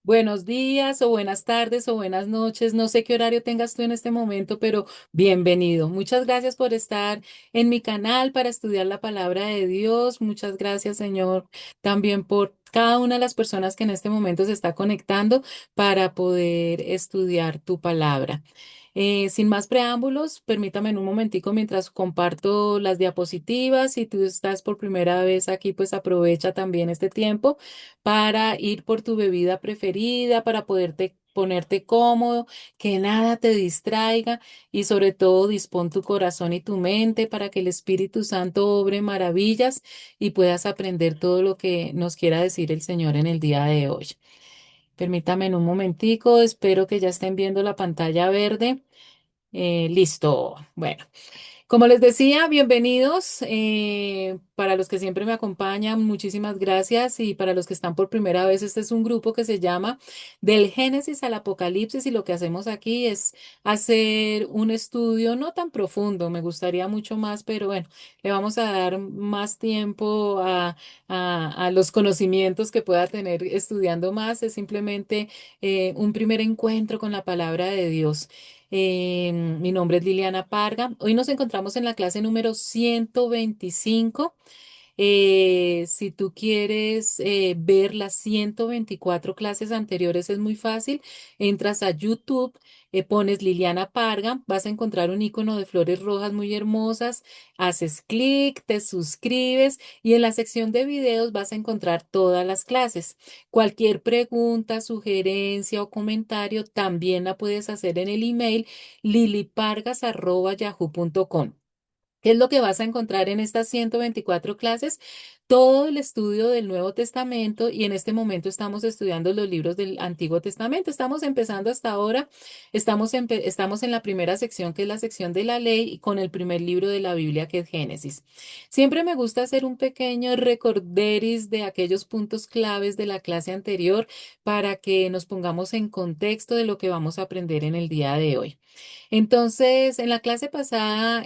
Buenos días o buenas tardes o buenas noches. No sé qué horario tengas tú en este momento, pero bienvenido. Muchas gracias por estar en mi canal para estudiar la palabra de Dios. Muchas gracias, Señor, también por cada una de las personas que en este momento se está conectando para poder estudiar tu palabra. Sin más preámbulos, permítame en un momentico mientras comparto las diapositivas. Si tú estás por primera vez aquí, pues aprovecha también este tiempo para ir por tu bebida preferida, para poderte ponerte cómodo, que nada te distraiga y sobre todo dispón tu corazón y tu mente para que el Espíritu Santo obre maravillas y puedas aprender todo lo que nos quiera decir el Señor en el día de hoy. Permítame en un momentico, espero que ya estén viendo la pantalla verde. Listo. Bueno. Como les decía, bienvenidos. Para los que siempre me acompañan, muchísimas gracias. Y para los que están por primera vez, este es un grupo que se llama Del Génesis al Apocalipsis y lo que hacemos aquí es hacer un estudio no tan profundo, me gustaría mucho más, pero bueno, le vamos a dar más tiempo a los conocimientos que pueda tener estudiando más. Es simplemente un primer encuentro con la palabra de Dios. Mi nombre es Liliana Parga. Hoy nos encontramos en la clase número 125. Si tú quieres ver las 124 clases anteriores, es muy fácil. Entras a YouTube, pones Liliana Parga, vas a encontrar un icono de flores rojas muy hermosas, haces clic, te suscribes y en la sección de videos vas a encontrar todas las clases. Cualquier pregunta, sugerencia o comentario también la puedes hacer en el email lilipargas@yahoo.com. ¿Qué es lo que vas a encontrar en estas 124 clases? Todo el estudio del Nuevo Testamento y en este momento estamos estudiando los libros del Antiguo Testamento. Estamos empezando hasta ahora, estamos en la primera sección que es la sección de la ley y con el primer libro de la Biblia que es Génesis. Siempre me gusta hacer un pequeño recorderis de aquellos puntos claves de la clase anterior para que nos pongamos en contexto de lo que vamos a aprender en el día de hoy. Entonces, en la clase pasada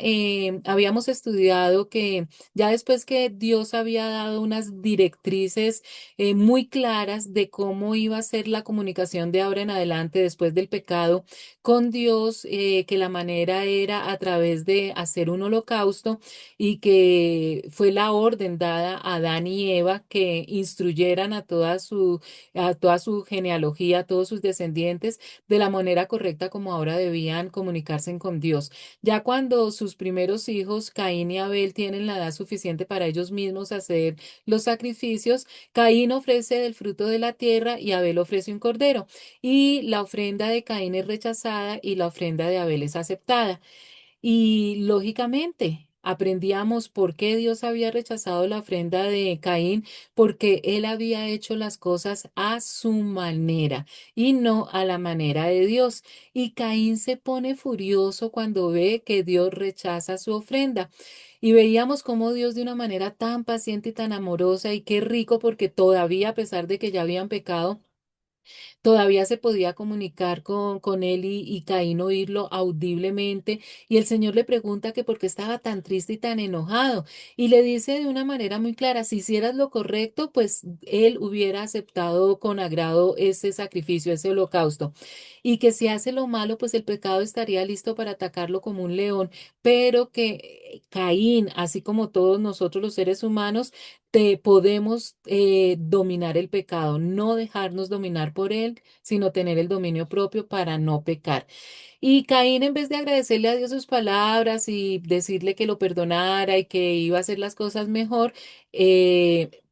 habíamos estudiado que ya después que Dios había dado unas directrices muy claras de cómo iba a ser la comunicación de ahora en adelante después del pecado con Dios, que la manera era a través de hacer un holocausto y que fue la orden dada a Adán y Eva que instruyeran a toda su genealogía, a todos sus descendientes de la manera correcta como ahora debían comunicarse con Dios. Ya cuando sus primeros hijos, Caín y Abel, tienen la edad suficiente para ellos mismos hacer los sacrificios, Caín ofrece del fruto de la tierra y Abel ofrece un cordero. Y la ofrenda de Caín es rechazada y la ofrenda de Abel es aceptada. Y lógicamente aprendíamos por qué Dios había rechazado la ofrenda de Caín, porque él había hecho las cosas a su manera y no a la manera de Dios. Y Caín se pone furioso cuando ve que Dios rechaza su ofrenda. Y veíamos cómo Dios de una manera tan paciente y tan amorosa y qué rico porque todavía a pesar de que ya habían pecado, todavía se podía comunicar con él y Caín oírlo audiblemente. Y el Señor le pregunta que por qué estaba tan triste y tan enojado. Y le dice de una manera muy clara, si hicieras lo correcto, pues él hubiera aceptado con agrado ese sacrificio, ese holocausto. Y que si hace lo malo, pues el pecado estaría listo para atacarlo como un león. Pero que Caín, así como todos nosotros los seres humanos, te podemos dominar el pecado, no dejarnos dominar por él, sino tener el dominio propio para no pecar. Y Caín, en vez de agradecerle a Dios sus palabras y decirle que lo perdonara y que iba a hacer las cosas mejor,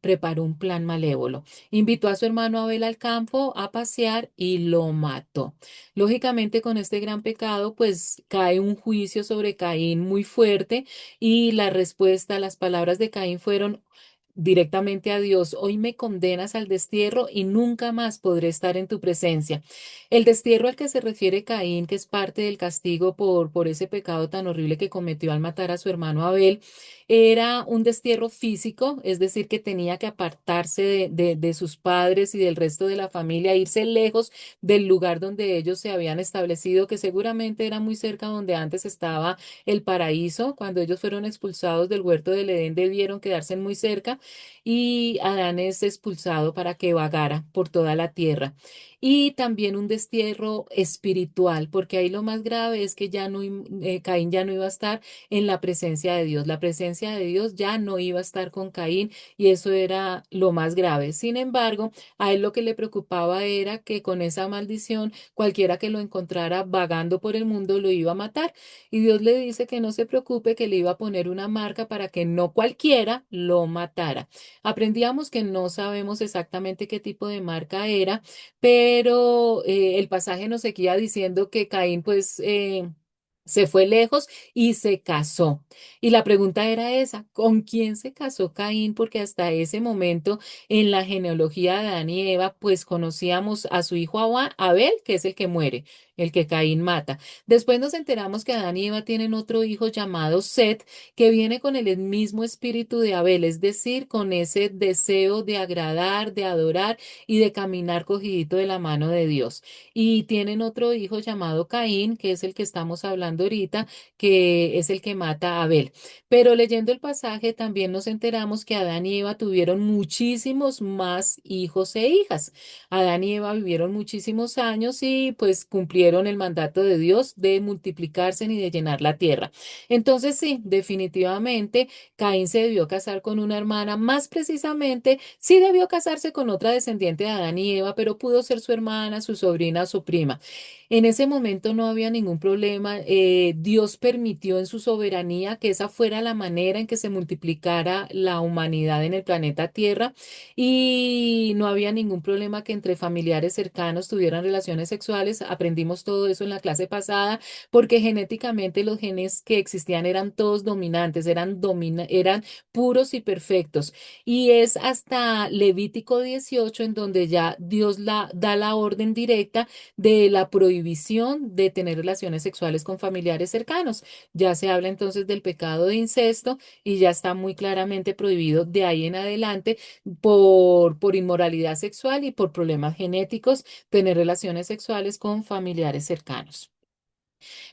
preparó un plan malévolo. Invitó a su hermano Abel al campo a pasear y lo mató. Lógicamente, con este gran pecado, pues cae un juicio sobre Caín muy fuerte y la respuesta, las palabras de Caín fueron directamente a Dios, hoy me condenas al destierro y nunca más podré estar en tu presencia. El destierro al que se refiere Caín, que es parte del castigo por ese pecado tan horrible que cometió al matar a su hermano Abel, era un destierro físico, es decir, que tenía que apartarse de sus padres y del resto de la familia, irse lejos del lugar donde ellos se habían establecido, que seguramente era muy cerca donde antes estaba el paraíso. Cuando ellos fueron expulsados del huerto del Edén, debieron quedarse muy cerca y Adán es expulsado para que vagara por toda la tierra. Y también un destierro espiritual, porque ahí lo más grave es que ya no, Caín ya no iba a estar en la presencia de Dios. La presencia de Dios ya no iba a estar con Caín y eso era lo más grave. Sin embargo, a él lo que le preocupaba era que con esa maldición cualquiera que lo encontrara vagando por el mundo lo iba a matar. Y Dios le dice que no se preocupe, que le iba a poner una marca para que no cualquiera lo matara. Aprendíamos que no sabemos exactamente qué tipo de marca era, pero el pasaje nos seguía diciendo que Caín pues se fue lejos y se casó. Y la pregunta era esa, ¿con quién se casó Caín? Porque hasta ese momento en la genealogía de Adán y Eva pues conocíamos a su hijo Abel, que es el que muere, el que Caín mata. Después nos enteramos que Adán y Eva tienen otro hijo llamado Set, que viene con el mismo espíritu de Abel, es decir, con ese deseo de agradar, de adorar y de caminar cogidito de la mano de Dios. Y tienen otro hijo llamado Caín, que es el que estamos hablando ahorita, que es el que mata a Abel. Pero leyendo el pasaje también nos enteramos que Adán y Eva tuvieron muchísimos más hijos e hijas. Adán y Eva vivieron muchísimos años y pues cumplieron el mandato de Dios de multiplicarse y de llenar la tierra. Entonces sí, definitivamente Caín se debió casar con una hermana, más precisamente, sí debió casarse con otra descendiente de Adán y Eva, pero pudo ser su hermana, su sobrina, su prima. En ese momento no había ningún problema. Dios permitió en su soberanía que esa fuera la manera en que se multiplicara la humanidad en el planeta Tierra y no había ningún problema que entre familiares cercanos tuvieran relaciones sexuales. Aprendimos todo eso en la clase pasada porque genéticamente los genes que existían eran todos dominantes, eran puros y perfectos. Y es hasta Levítico 18 en donde ya Dios da la orden directa de la prohibición de tener relaciones sexuales con familiares cercanos. Ya se habla entonces del pecado de incesto y ya está muy claramente prohibido de ahí en adelante por inmoralidad sexual y por problemas genéticos tener relaciones sexuales con familiares cercanos.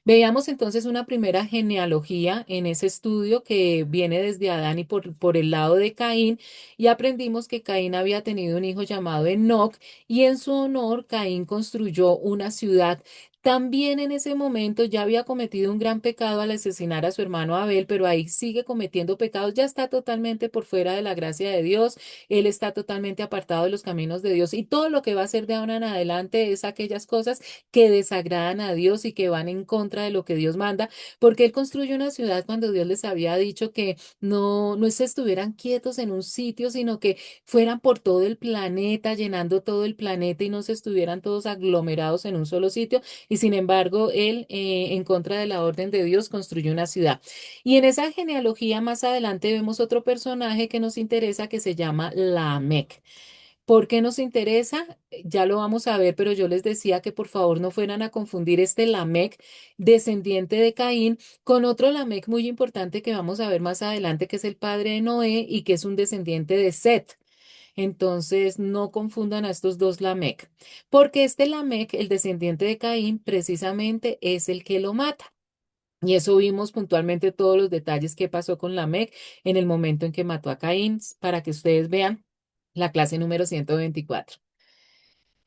Veíamos entonces una primera genealogía en ese estudio que viene desde Adán y por el lado de Caín y aprendimos que Caín había tenido un hijo llamado Enoc y en su honor Caín construyó una ciudad. También en ese momento ya había cometido un gran pecado al asesinar a su hermano Abel, pero ahí sigue cometiendo pecados, ya está totalmente por fuera de la gracia de Dios, él está totalmente apartado de los caminos de Dios y todo lo que va a hacer de ahora en adelante es aquellas cosas que desagradan a Dios y que van en contra de lo que Dios manda, porque Él construye una ciudad cuando Dios les había dicho que no se estuvieran quietos en un sitio, sino que fueran por todo el planeta, llenando todo el planeta y no se estuvieran todos aglomerados en un solo sitio. Y sin embargo, Él, en contra de la orden de Dios, construyó una ciudad. Y en esa genealogía más adelante vemos otro personaje que nos interesa que se llama Lamec. ¿Por qué nos interesa? Ya lo vamos a ver, pero yo les decía que por favor no fueran a confundir este Lamec, descendiente de Caín, con otro Lamec muy importante que vamos a ver más adelante, que es el padre de Noé y que es un descendiente de Set. Entonces, no confundan a estos dos Lamec, porque este Lamec, el descendiente de Caín, precisamente es el que lo mata. Y eso vimos puntualmente todos los detalles que pasó con Lamec en el momento en que mató a Caín, para que ustedes vean la clase número 124.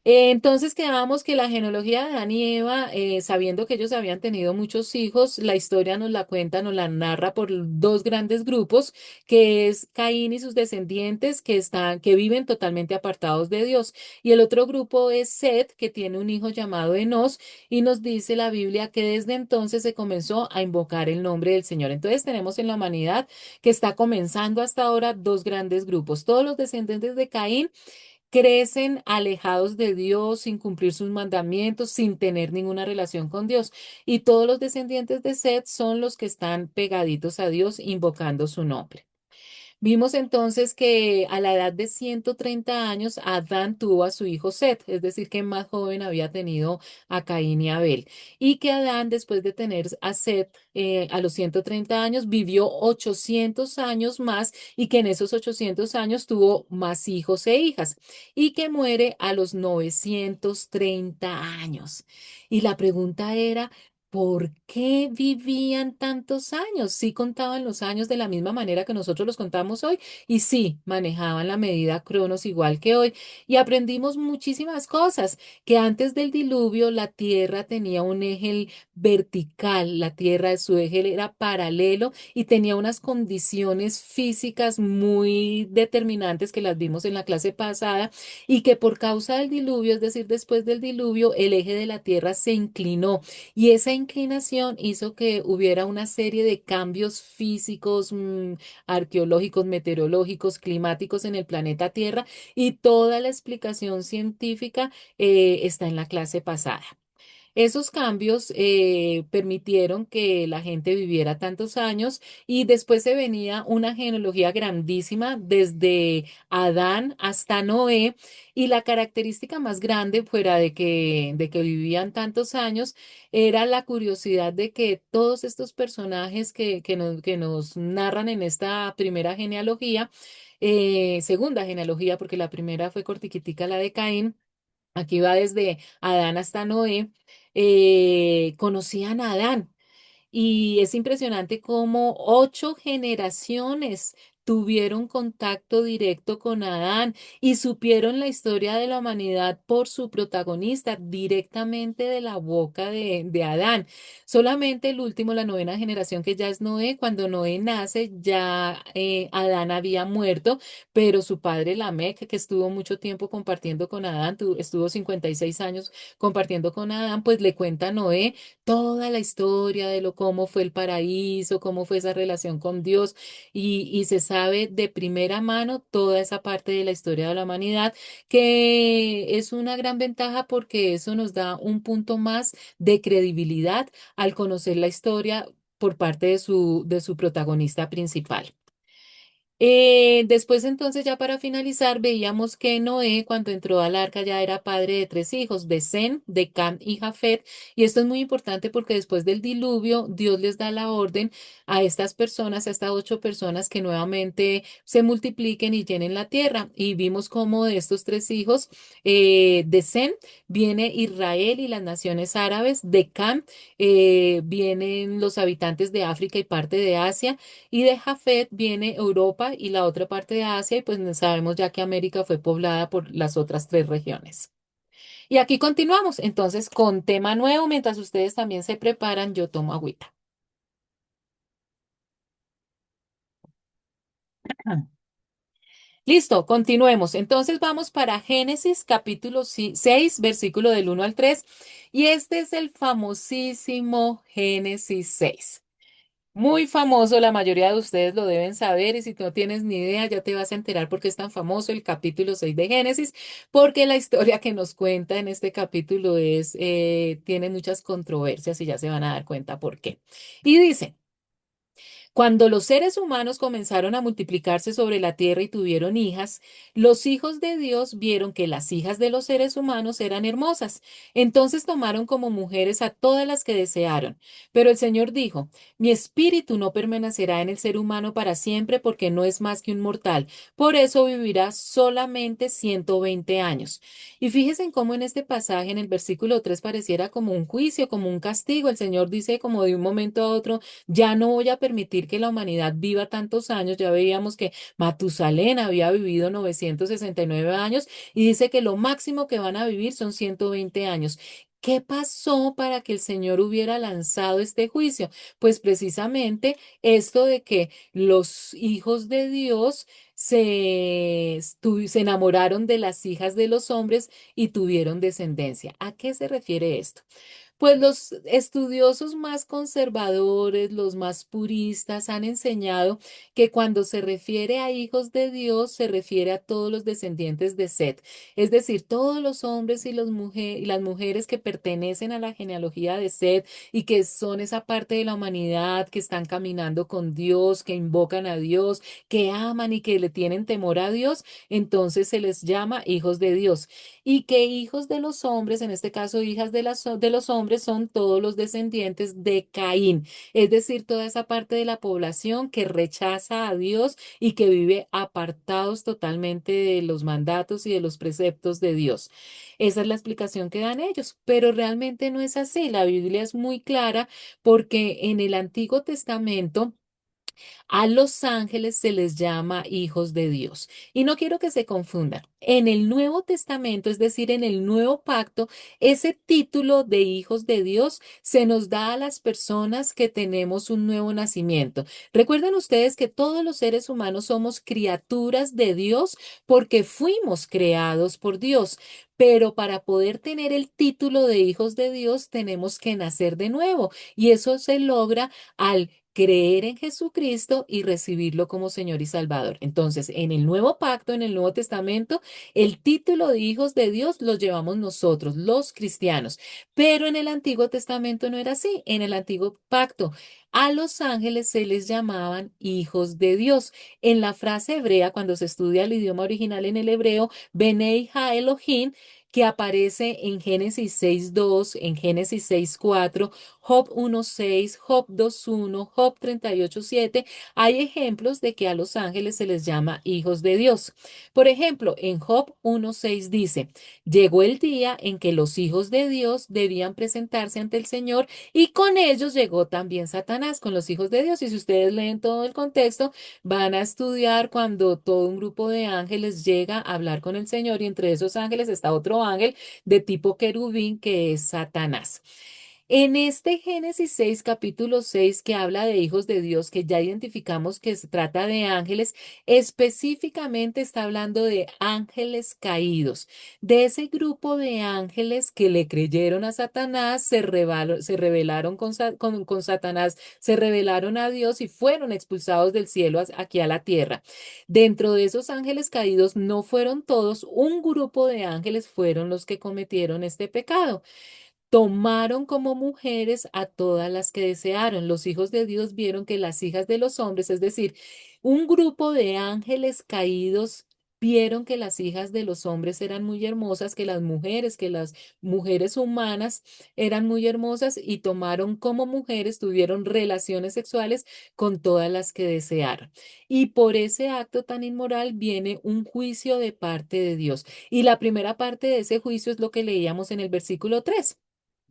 Entonces quedábamos que la genealogía de Adán y Eva, sabiendo que ellos habían tenido muchos hijos, la historia nos la cuenta, nos la narra por dos grandes grupos, que es Caín y sus descendientes, que viven totalmente apartados de Dios. Y el otro grupo es Set, que tiene un hijo llamado Enos, y nos dice la Biblia que desde entonces se comenzó a invocar el nombre del Señor. Entonces tenemos en la humanidad que está comenzando hasta ahora dos grandes grupos. Todos los descendientes de Caín crecen alejados de Dios, sin cumplir sus mandamientos, sin tener ninguna relación con Dios. Y todos los descendientes de Seth son los que están pegaditos a Dios, invocando su nombre. Vimos entonces que a la edad de 130 años, Adán tuvo a su hijo Set, es decir, que más joven había tenido a Caín y Abel, y que Adán, después de tener a Set, a los 130 años, vivió 800 años más y que en esos 800 años tuvo más hijos e hijas y que muere a los 930 años. Y la pregunta era, ¿por qué vivían tantos años? Sí contaban los años de la misma manera que nosotros los contamos hoy y sí manejaban la medida Cronos igual que hoy. Y aprendimos muchísimas cosas, que antes del diluvio la Tierra tenía un eje vertical, la Tierra, su eje era paralelo y tenía unas condiciones físicas muy determinantes que las vimos en la clase pasada y que por causa del diluvio, es decir, después del diluvio, el eje de la Tierra se inclinó y esa inclinación hizo que hubiera una serie de cambios físicos, arqueológicos, meteorológicos, climáticos en el planeta Tierra y toda la explicación científica está en la clase pasada. Esos cambios permitieron que la gente viviera tantos años y después se venía una genealogía grandísima desde Adán hasta Noé y la característica más grande fuera de que vivían tantos años era la curiosidad de que todos estos personajes que nos narran en esta primera genealogía, segunda genealogía, porque la primera fue cortiquitica, la de Caín. Aquí va desde Adán hasta Noé. Conocían a Adán. Y es impresionante cómo 8 generaciones tuvieron contacto directo con Adán y supieron la historia de la humanidad por su protagonista, directamente de la boca de Adán. Solamente el último, la novena generación, que ya es Noé, cuando Noé nace, ya Adán había muerto, pero su padre Lamec, que estuvo mucho tiempo compartiendo con Adán, estuvo 56 años compartiendo con Adán, pues le cuenta a Noé toda la historia de lo cómo fue el paraíso, cómo fue esa relación con Dios y se sabe de primera mano toda esa parte de la historia de la humanidad, que es una gran ventaja porque eso nos da un punto más de credibilidad al conocer la historia por parte de su protagonista principal. Después entonces ya para finalizar veíamos que Noé cuando entró al arca ya era padre de 3 hijos, de Sem, de Cam y Jafet, y esto es muy importante porque después del diluvio Dios les da la orden a estas personas, a estas 8 personas que nuevamente se multipliquen y llenen la tierra y vimos cómo de estos 3 hijos de Sem viene Israel y las naciones árabes, de Cam vienen los habitantes de África y parte de Asia y de Jafet viene Europa y la otra parte de Asia, y pues sabemos ya que América fue poblada por las otras 3 regiones. Y aquí continuamos, entonces, con tema nuevo, mientras ustedes también se preparan, yo tomo agüita. Listo, continuemos. Entonces vamos para Génesis capítulo 6, versículo del 1 al 3, y este es el famosísimo Génesis 6. Muy famoso, la mayoría de ustedes lo deben saber y si no tienes ni idea ya te vas a enterar por qué es tan famoso el capítulo 6 de Génesis, porque la historia que nos cuenta en este capítulo tiene muchas controversias y ya se van a dar cuenta por qué. Y dice, cuando los seres humanos comenzaron a multiplicarse sobre la tierra y tuvieron hijas, los hijos de Dios vieron que las hijas de los seres humanos eran hermosas. Entonces tomaron como mujeres a todas las que desearon. Pero el Señor dijo, mi espíritu no permanecerá en el ser humano para siempre porque no es más que un mortal. Por eso vivirá solamente 120 años. Y fíjense en cómo en este pasaje, en el versículo 3 pareciera como un juicio, como un castigo. El Señor dice como de un momento a otro, ya no voy a permitir que la humanidad viva tantos años. Ya veíamos que Matusalén había vivido 969 años y dice que lo máximo que van a vivir son 120 años. ¿Qué pasó para que el Señor hubiera lanzado este juicio? Pues precisamente esto de que los hijos de Dios se enamoraron de las hijas de los hombres y tuvieron descendencia. ¿A qué se refiere esto? Pues los estudiosos más conservadores, los más puristas, han enseñado que cuando se refiere a hijos de Dios, se refiere a todos los descendientes de Set, es decir, todos los hombres y, y las mujeres que pertenecen a la genealogía de Set y que son esa parte de la humanidad que están caminando con Dios, que invocan a Dios, que aman y que le tienen temor a Dios, entonces se les llama hijos de Dios. Y que hijos de los hombres, en este caso hijas de los hombres, son todos los descendientes de Caín, es decir, toda esa parte de la población que rechaza a Dios y que vive apartados totalmente de los mandatos y de los preceptos de Dios. Esa es la explicación que dan ellos, pero realmente no es así. La Biblia es muy clara porque en el Antiguo Testamento, a los ángeles se les llama hijos de Dios. Y no quiero que se confundan. En el Nuevo Testamento, es decir, en el Nuevo Pacto, ese título de hijos de Dios se nos da a las personas que tenemos un nuevo nacimiento. Recuerden ustedes que todos los seres humanos somos criaturas de Dios porque fuimos creados por Dios. Pero para poder tener el título de hijos de Dios tenemos que nacer de nuevo. Y eso se logra al creer en Jesucristo y recibirlo como Señor y Salvador. Entonces, en el Nuevo Pacto, en el Nuevo Testamento, el título de hijos de Dios los llevamos nosotros, los cristianos. Pero en el Antiguo Testamento no era así. En el Antiguo Pacto, a los ángeles se les llamaban hijos de Dios. En la frase hebrea, cuando se estudia el idioma original en el hebreo, Benei Ha Elohim, que aparece en Génesis 6:2, en Génesis 6:4, Job 1:6, Job 2:1, Job 38:7, hay ejemplos de que a los ángeles se les llama hijos de Dios. Por ejemplo, en Job 1:6 dice, llegó el día en que los hijos de Dios debían presentarse ante el Señor y con ellos llegó también Satanás, con los hijos de Dios. Y si ustedes leen todo el contexto, van a estudiar cuando todo un grupo de ángeles llega a hablar con el Señor y entre esos ángeles está otro ángel de tipo querubín que es Satanás. En este Génesis 6, capítulo 6, que habla de hijos de Dios, que ya identificamos que se trata de ángeles, específicamente está hablando de ángeles caídos, de ese grupo de ángeles que le creyeron a Satanás, se rebelaron con Satanás, se rebelaron a Dios y fueron expulsados del cielo aquí a la tierra. Dentro de esos ángeles caídos no fueron todos, un grupo de ángeles fueron los que cometieron este pecado. Tomaron como mujeres a todas las que desearon. Los hijos de Dios vieron que las hijas de los hombres, es decir, un grupo de ángeles caídos, vieron que las hijas de los hombres eran muy hermosas, que las mujeres humanas eran muy hermosas y tomaron como mujeres, tuvieron relaciones sexuales con todas las que desearon. Y por ese acto tan inmoral viene un juicio de parte de Dios. Y la primera parte de ese juicio es lo que leíamos en el versículo 3.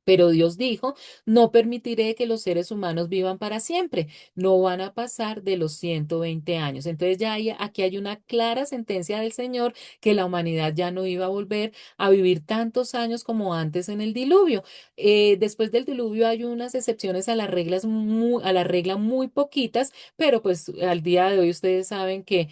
Pero Dios dijo, no permitiré que los seres humanos vivan para siempre, no van a pasar de los 120 años. Entonces aquí hay una clara sentencia del Señor que la humanidad ya no iba a volver a vivir tantos años como antes en el diluvio. Después del diluvio hay unas excepciones a las a la regla muy poquitas, pero pues al día de hoy ustedes saben que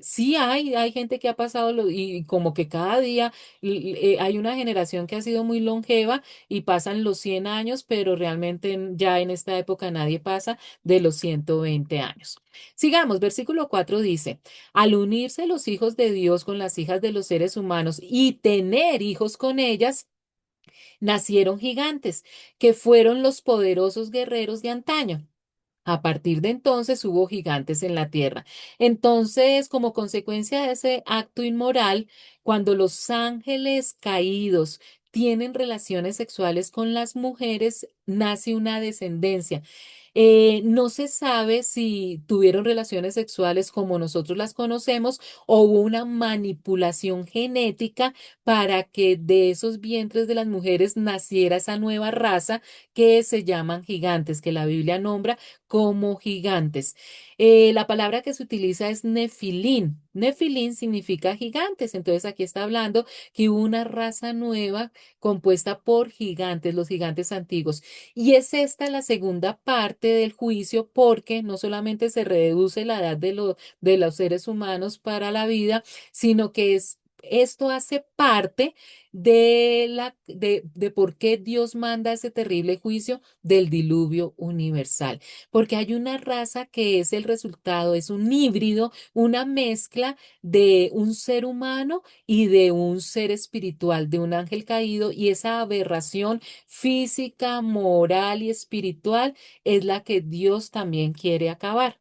sí hay gente que ha pasado y como que cada día hay una generación que ha sido muy longeva y pasan los 100 años, pero realmente ya en esta época nadie pasa de los 120 años. Sigamos, versículo 4 dice, al unirse los hijos de Dios con las hijas de los seres humanos y tener hijos con ellas, nacieron gigantes, que fueron los poderosos guerreros de antaño. A partir de entonces hubo gigantes en la tierra. Entonces, como consecuencia de ese acto inmoral, cuando los ángeles caídos tienen relaciones sexuales con las mujeres, nace una descendencia. No se sabe si tuvieron relaciones sexuales como nosotros las conocemos o hubo una manipulación genética para que de esos vientres de las mujeres naciera esa nueva raza que se llaman gigantes, que la Biblia nombra como gigantes. La palabra que se utiliza es nefilín. Nefilín significa gigantes. Entonces aquí está hablando que hubo una raza nueva compuesta por gigantes, los gigantes antiguos. Y es esta la segunda parte del juicio porque no solamente se reduce la edad de los seres humanos para la vida, sino que es esto hace parte de por qué Dios manda ese terrible juicio del diluvio universal. Porque hay una raza que es el resultado, es un híbrido, una mezcla de un ser humano y de un ser espiritual, de un ángel caído, y esa aberración física, moral y espiritual es la que Dios también quiere acabar.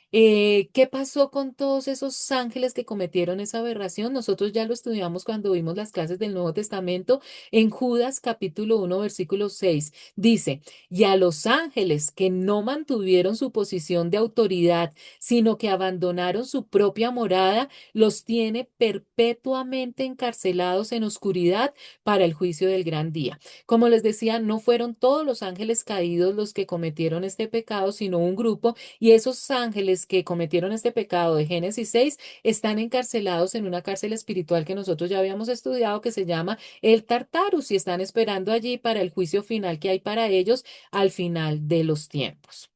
¿Qué pasó con todos esos ángeles que cometieron esa aberración? Nosotros ya lo estudiamos cuando vimos las clases del Nuevo Testamento en Judas capítulo 1 versículo 6. Dice, y a los ángeles que no mantuvieron su posición de autoridad, sino que abandonaron su propia morada, los tiene perpetuamente encarcelados en oscuridad para el juicio del gran día. Como les decía, no fueron todos los ángeles caídos los que cometieron este pecado, sino un grupo, y esos ángeles que cometieron este pecado de Génesis 6 están encarcelados en una cárcel espiritual que nosotros ya habíamos estudiado, que se llama el Tartarus, y están esperando allí para el juicio final que hay para ellos al final de los tiempos.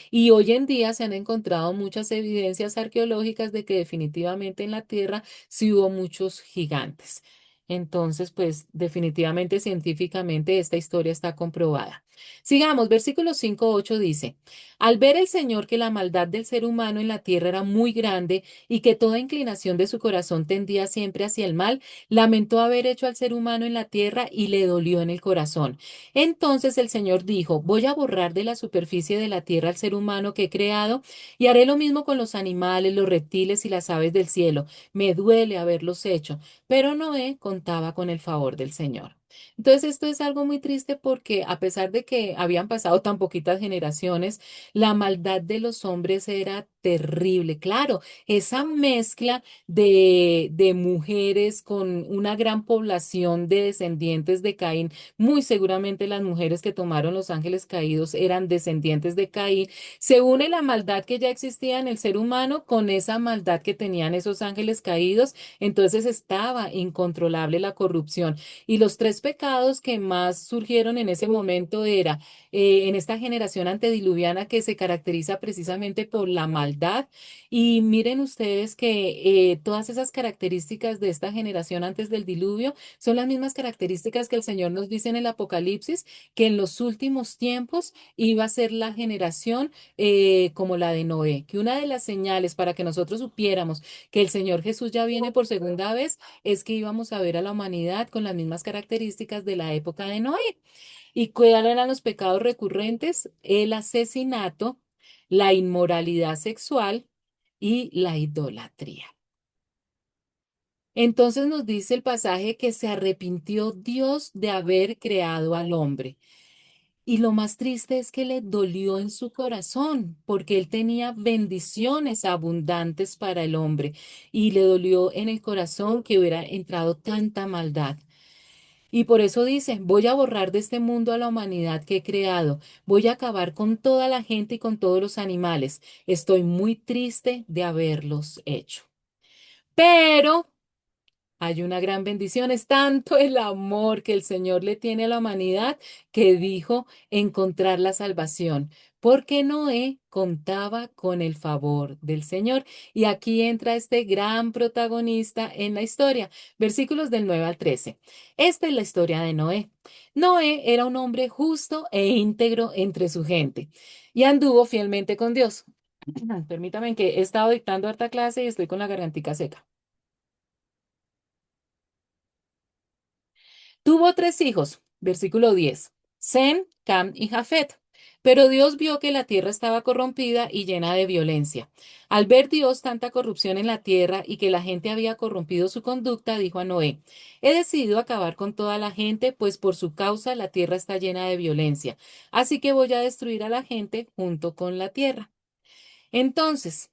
Y hoy en día se han encontrado muchas evidencias arqueológicas de que definitivamente en la Tierra sí hubo muchos gigantes. Entonces, pues definitivamente científicamente esta historia está comprobada. Sigamos, versículo 5-8 dice, al ver el Señor que la maldad del ser humano en la tierra era muy grande y que toda inclinación de su corazón tendía siempre hacia el mal, lamentó haber hecho al ser humano en la tierra y le dolió en el corazón. Entonces el Señor dijo, voy a borrar de la superficie de la tierra al ser humano que he creado y haré lo mismo con los animales, los reptiles y las aves del cielo. Me duele haberlos hecho, pero Noé contaba con el favor del Señor. Entonces esto es algo muy triste porque a pesar de que habían pasado tan poquitas generaciones, la maldad de los hombres era terrible. Claro, esa mezcla de mujeres con una gran población de descendientes de Caín, muy seguramente las mujeres que tomaron los ángeles caídos eran descendientes de Caín. Se une la maldad que ya existía en el ser humano con esa maldad que tenían esos ángeles caídos. Entonces estaba incontrolable la corrupción. Y los tres pecados que más surgieron en ese momento era en esta generación antediluviana que se caracteriza precisamente por la maldad. Y miren ustedes que todas esas características de esta generación antes del diluvio son las mismas características que el Señor nos dice en el Apocalipsis, que en los últimos tiempos iba a ser la generación como la de Noé, que una de las señales para que nosotros supiéramos que el Señor Jesús ya viene por segunda vez es que íbamos a ver a la humanidad con las mismas características de la época de Noé. ¿Y cuáles eran los pecados recurrentes? El asesinato, la inmoralidad sexual y la idolatría. Entonces nos dice el pasaje que se arrepintió Dios de haber creado al hombre. Y lo más triste es que le dolió en su corazón, porque él tenía bendiciones abundantes para el hombre y le dolió en el corazón que hubiera entrado tanta maldad. Y por eso dice, voy a borrar de este mundo a la humanidad que he creado, voy a acabar con toda la gente y con todos los animales. Estoy muy triste de haberlos hecho. Pero hay una gran bendición, es tanto el amor que el Señor le tiene a la humanidad que dijo encontrar la salvación, porque Noé contaba con el favor del Señor. Y aquí entra este gran protagonista en la historia, versículos del 9 al 13. Esta es la historia de Noé. Noé era un hombre justo e íntegro entre su gente y anduvo fielmente con Dios. Permítame que he estado dictando harta clase y estoy con la gargantica seca. Tuvo tres hijos, versículo 10, Sem, Cam y Jafet. Pero Dios vio que la tierra estaba corrompida y llena de violencia. Al ver Dios tanta corrupción en la tierra y que la gente había corrompido su conducta, dijo a Noé, he decidido acabar con toda la gente, pues por su causa la tierra está llena de violencia. Así que voy a destruir a la gente junto con la tierra. Entonces,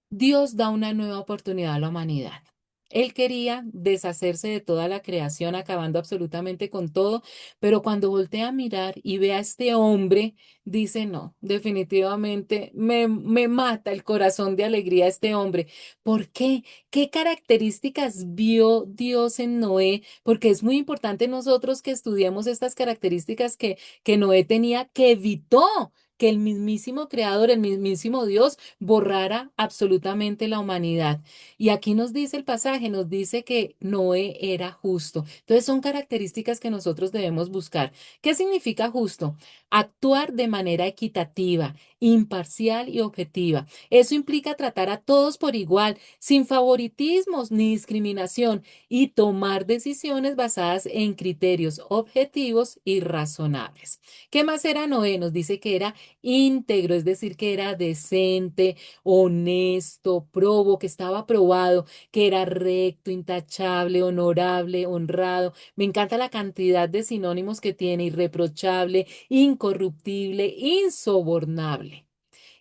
Dios da una nueva oportunidad a la humanidad. Él quería deshacerse de toda la creación, acabando absolutamente con todo, pero cuando voltea a mirar y ve a este hombre, dice, no, definitivamente me mata el corazón de alegría este hombre. ¿Por qué? ¿Qué características vio Dios en Noé? Porque es muy importante nosotros que estudiemos estas características que Noé tenía, que evitó que el mismísimo Creador, el mismísimo Dios, borrara absolutamente la humanidad. Y aquí nos dice el pasaje, nos dice que Noé era justo. Entonces son características que nosotros debemos buscar. ¿Qué significa justo? Actuar de manera equitativa, imparcial y objetiva. Eso implica tratar a todos por igual, sin favoritismos ni discriminación, y tomar decisiones basadas en criterios objetivos y razonables. ¿Qué más era Noé? Nos dice que era íntegro, es decir, que era decente, honesto, probo, que estaba probado, que era recto, intachable, honorable, honrado. Me encanta la cantidad de sinónimos que tiene: irreprochable, incorruptible, insobornable.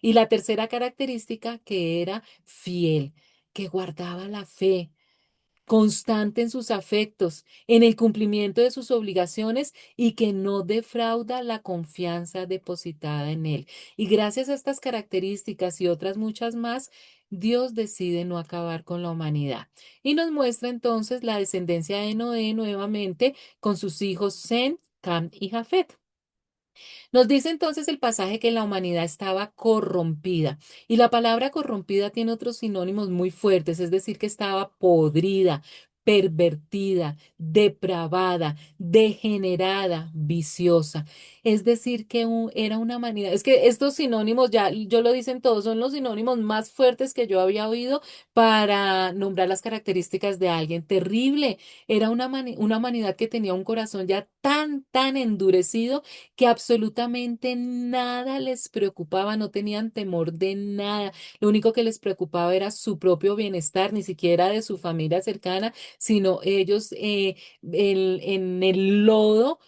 Y la tercera característica, que era fiel, que guardaba la fe, constante en sus afectos, en el cumplimiento de sus obligaciones y que no defrauda la confianza depositada en él. Y gracias a estas características y otras muchas más, Dios decide no acabar con la humanidad. Y nos muestra entonces la descendencia de Noé nuevamente con sus hijos Sem, Cam y Jafet. Nos dice entonces el pasaje que la humanidad estaba corrompida, y la palabra corrompida tiene otros sinónimos muy fuertes, es decir, que estaba podrida, pervertida, depravada, degenerada, viciosa. Es decir, que era una humanidad. Es que estos sinónimos, ya yo lo dicen todos, son los sinónimos más fuertes que yo había oído para nombrar las características de alguien. Terrible. Era una humanidad que tenía un corazón ya tan endurecido que absolutamente nada les preocupaba, no tenían temor de nada. Lo único que les preocupaba era su propio bienestar, ni siquiera de su familia cercana, sino ellos en el lodo.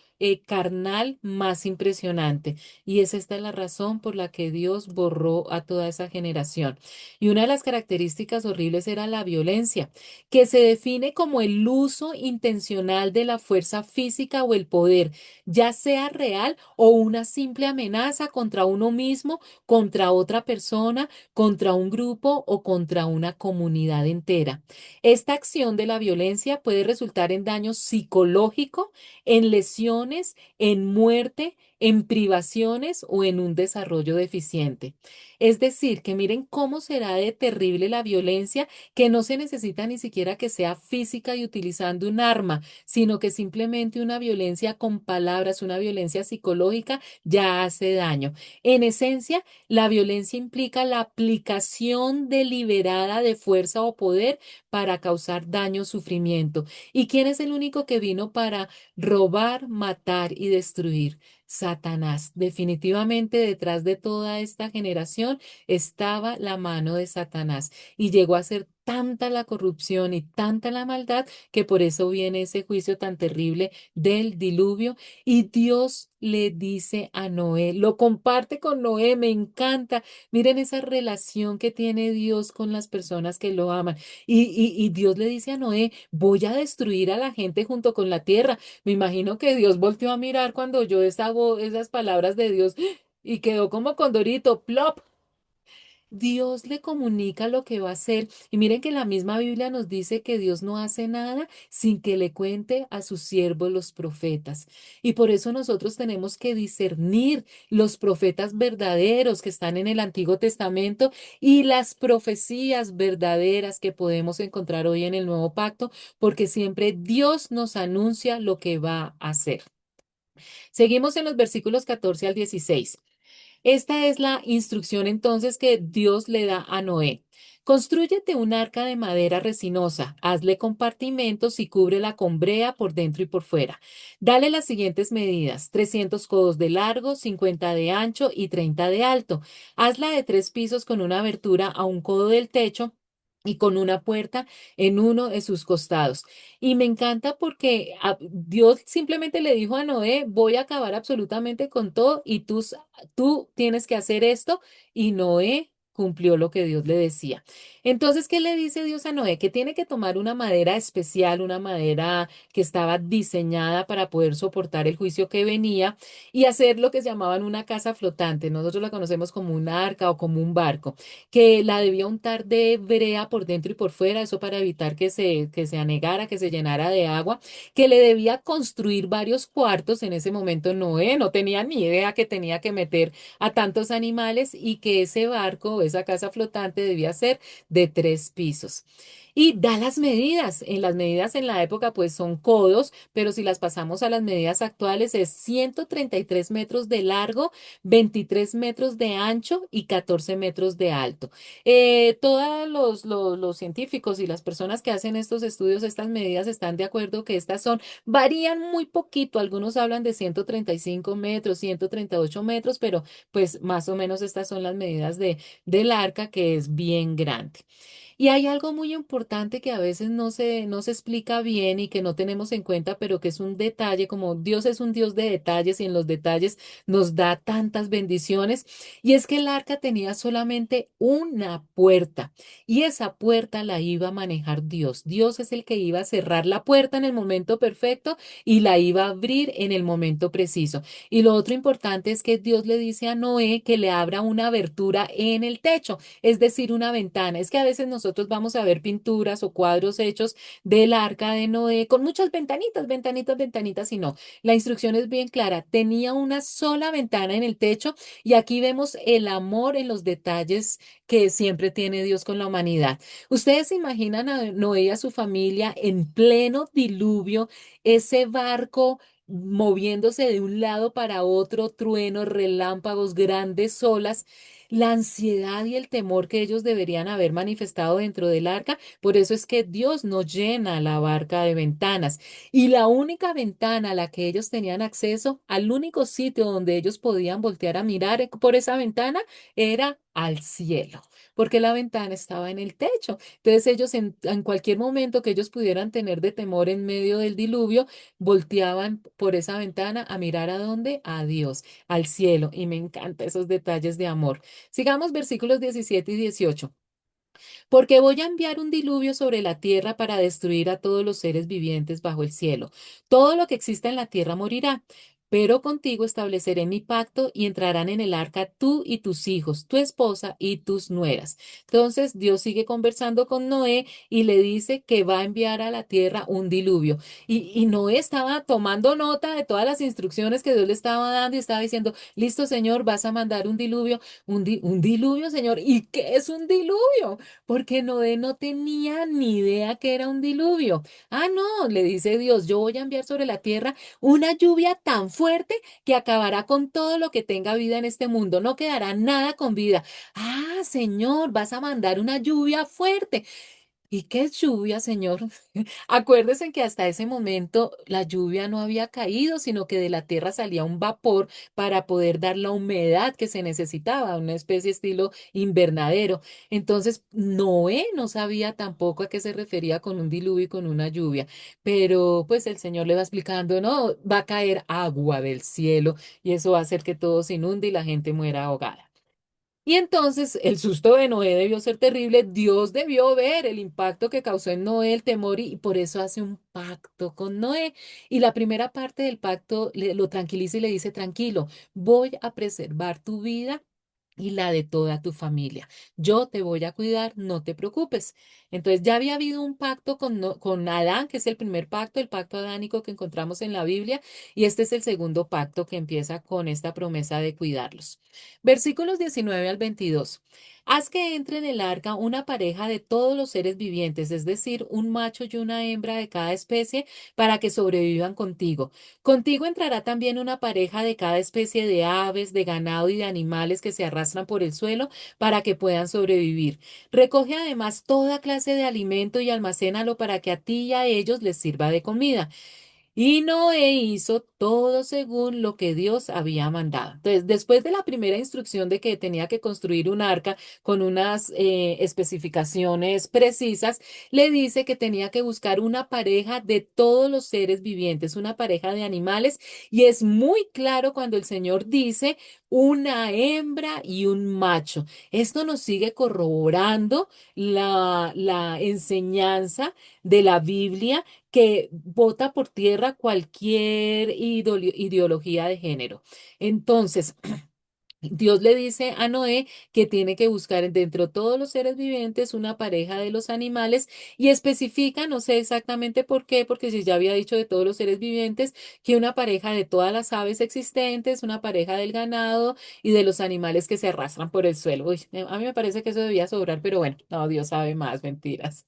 Carnal más impresionante. Y es esta la razón por la que Dios borró a toda esa generación. Y una de las características horribles era la violencia, que se define como el uso intencional de la fuerza física o el poder, ya sea real o una simple amenaza contra uno mismo, contra otra persona, contra un grupo o contra una comunidad entera. Esta acción de la violencia puede resultar en daño psicológico, en lesiones, en muerte, en privaciones o en un desarrollo deficiente. Es decir, que miren cómo será de terrible la violencia, que no se necesita ni siquiera que sea física y utilizando un arma, sino que simplemente una violencia con palabras, una violencia psicológica ya hace daño. En esencia, la violencia implica la aplicación deliberada de fuerza o poder para causar daño o sufrimiento. ¿Y quién es el único que vino para robar, matar y destruir? Satanás. Definitivamente detrás de toda esta generación estaba la mano de Satanás, y llegó a ser tanta la corrupción y tanta la maldad que por eso viene ese juicio tan terrible del diluvio. Y Dios le dice a Noé, lo comparte con Noé, me encanta. Miren esa relación que tiene Dios con las personas que lo aman. Y Dios le dice a Noé, voy a destruir a la gente junto con la tierra. Me imagino que Dios volteó a mirar cuando oyó esas palabras de Dios y quedó como condorito, plop. Dios le comunica lo que va a hacer. Y miren que la misma Biblia nos dice que Dios no hace nada sin que le cuente a sus siervos los profetas. Y por eso nosotros tenemos que discernir los profetas verdaderos que están en el Antiguo Testamento y las profecías verdaderas que podemos encontrar hoy en el Nuevo Pacto, porque siempre Dios nos anuncia lo que va a hacer. Seguimos en los versículos 14 al 16. Esta es la instrucción entonces que Dios le da a Noé. Constrúyete un arca de madera resinosa, hazle compartimentos y cúbrela con brea por dentro y por fuera. Dale las siguientes medidas: 300 codos de largo, 50 de ancho y 30 de alto. Hazla de 3 pisos con una abertura a un codo del techo y con una puerta en uno de sus costados. Y me encanta porque Dios simplemente le dijo a Noé, voy a acabar absolutamente con todo y tú tienes que hacer esto. Y Noé cumplió lo que Dios le decía. Entonces, ¿qué le dice Dios a Noé? Que tiene que tomar una madera especial, una madera que estaba diseñada para poder soportar el juicio que venía y hacer lo que se llamaban una casa flotante. Nosotros la conocemos como un arca o como un barco, que la debía untar de brea por dentro y por fuera, eso para evitar que se anegara, que se llenara de agua, que le debía construir varios cuartos. En ese momento Noé no tenía ni idea que tenía que meter a tantos animales y que ese barco o esa casa flotante debía ser de 3 pisos. Y da las medidas. En las medidas en la época pues son codos, pero si las pasamos a las medidas actuales es 133 metros de largo, 23 metros de ancho y 14 metros de alto. Todos los científicos y las personas que hacen estos estudios, estas medidas, están de acuerdo que estas varían muy poquito. Algunos hablan de 135 metros, 138 metros, pero pues más o menos estas son las medidas del arca, que es bien grande. Y hay algo muy importante que a veces no se explica bien y que no tenemos en cuenta, pero que es un detalle, como Dios es un Dios de detalles y en los detalles nos da tantas bendiciones. Y es que el arca tenía solamente una puerta y esa puerta la iba a manejar Dios. Dios es el que iba a cerrar la puerta en el momento perfecto y la iba a abrir en el momento preciso. Y lo otro importante es que Dios le dice a Noé que le abra una abertura en el techo, es decir, una ventana. Es que a veces nosotros vamos a ver pinturas o cuadros hechos del arca de Noé con muchas ventanitas, ventanitas, ventanitas, y no. La instrucción es bien clara. Tenía una sola ventana en el techo y aquí vemos el amor en los detalles que siempre tiene Dios con la humanidad. ¿Ustedes se imaginan a Noé y a su familia en pleno diluvio, ese barco moviéndose de un lado para otro, truenos, relámpagos, grandes olas? La ansiedad y el temor que ellos deberían haber manifestado dentro del arca. Por eso es que Dios no llena la barca de ventanas. Y la única ventana a la que ellos tenían acceso, al único sitio donde ellos podían voltear a mirar por esa ventana, era al cielo, porque la ventana estaba en el techo. Entonces ellos en cualquier momento que ellos pudieran tener de temor en medio del diluvio, volteaban por esa ventana a mirar a dónde, a Dios, al cielo. Y me encantan esos detalles de amor. Sigamos versículos 17 y 18. Porque voy a enviar un diluvio sobre la tierra para destruir a todos los seres vivientes bajo el cielo. Todo lo que exista en la tierra morirá. Pero contigo estableceré mi pacto y entrarán en el arca tú y tus hijos, tu esposa y tus nueras. Entonces Dios sigue conversando con Noé y le dice que va a enviar a la tierra un diluvio. Y Noé estaba tomando nota de todas las instrucciones que Dios le estaba dando y estaba diciendo, listo, Señor, vas a mandar un diluvio, un diluvio, Señor. ¿Y qué es un diluvio? Porque Noé no tenía ni idea que era un diluvio. Ah, no, le dice Dios, yo voy a enviar sobre la tierra una lluvia tan fuerte que acabará con todo lo que tenga vida en este mundo. No quedará nada con vida. Ah, Señor, vas a mandar una lluvia fuerte. ¿Y qué es lluvia, Señor? Acuérdense que hasta ese momento la lluvia no había caído, sino que de la tierra salía un vapor para poder dar la humedad que se necesitaba, una especie estilo invernadero. Entonces, Noé no sabía tampoco a qué se refería con un diluvio y con una lluvia, pero pues el Señor le va explicando, no, va a caer agua del cielo y eso va a hacer que todo se inunde y la gente muera ahogada. Y entonces el susto de Noé debió ser terrible. Dios debió ver el impacto que causó en Noé el temor y por eso hace un pacto con Noé. Y la primera parte del pacto lo tranquiliza y le dice, tranquilo, voy a preservar tu vida y la de toda tu familia. Yo te voy a cuidar, no te preocupes. Entonces ya había habido un pacto con Adán, que es el primer pacto, el pacto adánico que encontramos en la Biblia, y este es el segundo pacto que empieza con esta promesa de cuidarlos. Versículos 19 al 22. Haz que entre en el arca una pareja de todos los seres vivientes, es decir, un macho y una hembra de cada especie, para que sobrevivan contigo. Contigo entrará también una pareja de cada especie de aves, de ganado y de animales que se arrastran por el suelo para que puedan sobrevivir. Recoge además toda clase de alimento y almacénalo para que a ti y a ellos les sirva de comida. Y Noé hizo todo según lo que Dios había mandado. Entonces, después de la primera instrucción de que tenía que construir un arca con unas especificaciones precisas, le dice que tenía que buscar una pareja de todos los seres vivientes, una pareja de animales, y es muy claro cuando el Señor dice una hembra y un macho. Esto nos sigue corroborando la enseñanza de la Biblia que bota por tierra cualquier ideología de género. Entonces, Dios le dice a Noé que tiene que buscar dentro de todos los seres vivientes una pareja de los animales y especifica, no sé exactamente por qué, porque si ya había dicho de todos los seres vivientes, que una pareja de todas las aves existentes, una pareja del ganado y de los animales que se arrastran por el suelo. Uy, a mí me parece que eso debía sobrar, pero bueno, no, Dios sabe más, mentiras.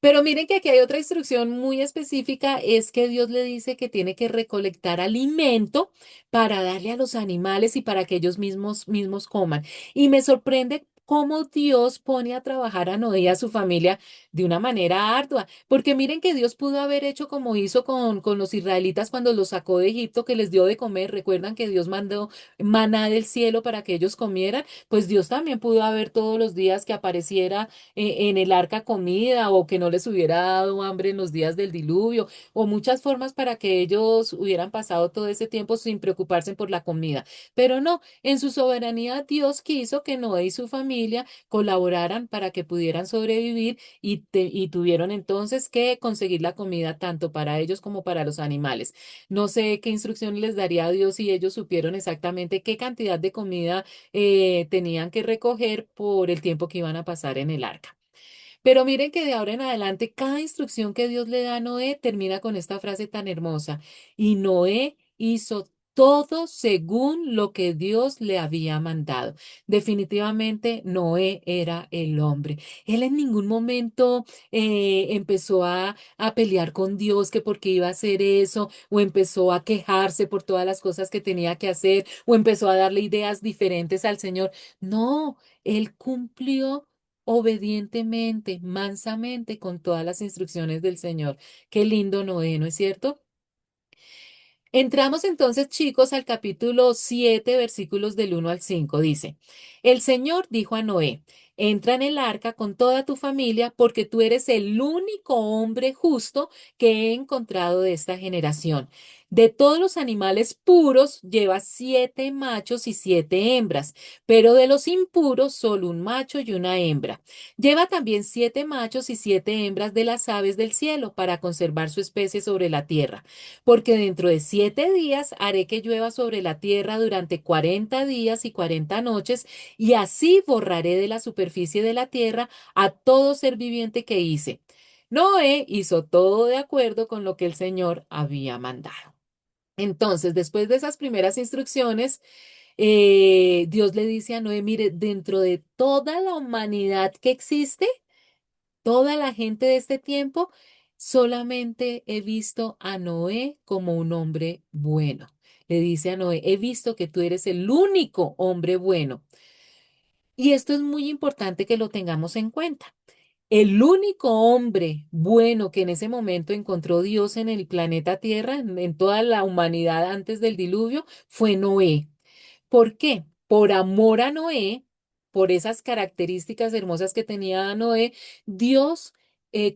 Pero miren que aquí hay otra instrucción muy específica, es que Dios le dice que tiene que recolectar alimento para darle a los animales y para que ellos mismos coman. Y me sorprende cómo Dios pone a trabajar a Noé y a su familia de una manera ardua, porque miren que Dios pudo haber hecho como hizo con los israelitas cuando los sacó de Egipto, que les dio de comer. Recuerdan que Dios mandó maná del cielo para que ellos comieran, pues Dios también pudo haber todos los días que apareciera en el arca comida o que no les hubiera dado hambre en los días del diluvio o muchas formas para que ellos hubieran pasado todo ese tiempo sin preocuparse por la comida. Pero no, en su soberanía Dios quiso que Noé y su familia colaboraran para que pudieran sobrevivir y tuvieron entonces que conseguir la comida tanto para ellos como para los animales. No sé qué instrucciones les daría a Dios si ellos supieron exactamente qué cantidad de comida tenían que recoger por el tiempo que iban a pasar en el arca. Pero miren que de ahora en adelante, cada instrucción que Dios le da a Noé termina con esta frase tan hermosa. Y Noé hizo todo según lo que Dios le había mandado. Definitivamente Noé era el hombre. Él en ningún momento empezó a pelear con Dios que porque iba a hacer eso, o empezó a quejarse por todas las cosas que tenía que hacer, o empezó a darle ideas diferentes al Señor. No, él cumplió obedientemente, mansamente, con todas las instrucciones del Señor. Qué lindo Noé, ¿no es cierto? Entramos entonces, chicos, al capítulo 7, versículos del 1 al 5. Dice, el Señor dijo a Noé, entra en el arca con toda tu familia porque tú eres el único hombre justo que he encontrado de esta generación. De todos los animales puros, lleva 7 machos y 7 hembras, pero de los impuros, solo un macho y una hembra. Lleva también 7 machos y 7 hembras de las aves del cielo para conservar su especie sobre la tierra porque dentro de 7 días haré que llueva sobre la tierra durante 40 días y 40 noches, y así borraré de la superficie de la tierra a todo ser viviente que hice. Noé hizo todo de acuerdo con lo que el Señor había mandado. Entonces, después de esas primeras instrucciones, Dios le dice a Noé, mire, dentro de toda la humanidad que existe, toda la gente de este tiempo, solamente he visto a Noé como un hombre bueno. Le dice a Noé, he visto que tú eres el único hombre bueno. Y esto es muy importante que lo tengamos en cuenta. El único hombre bueno que en ese momento encontró Dios en el planeta Tierra, en toda la humanidad antes del diluvio, fue Noé. ¿Por qué? Por amor a Noé, por esas características hermosas que tenía Noé, Dios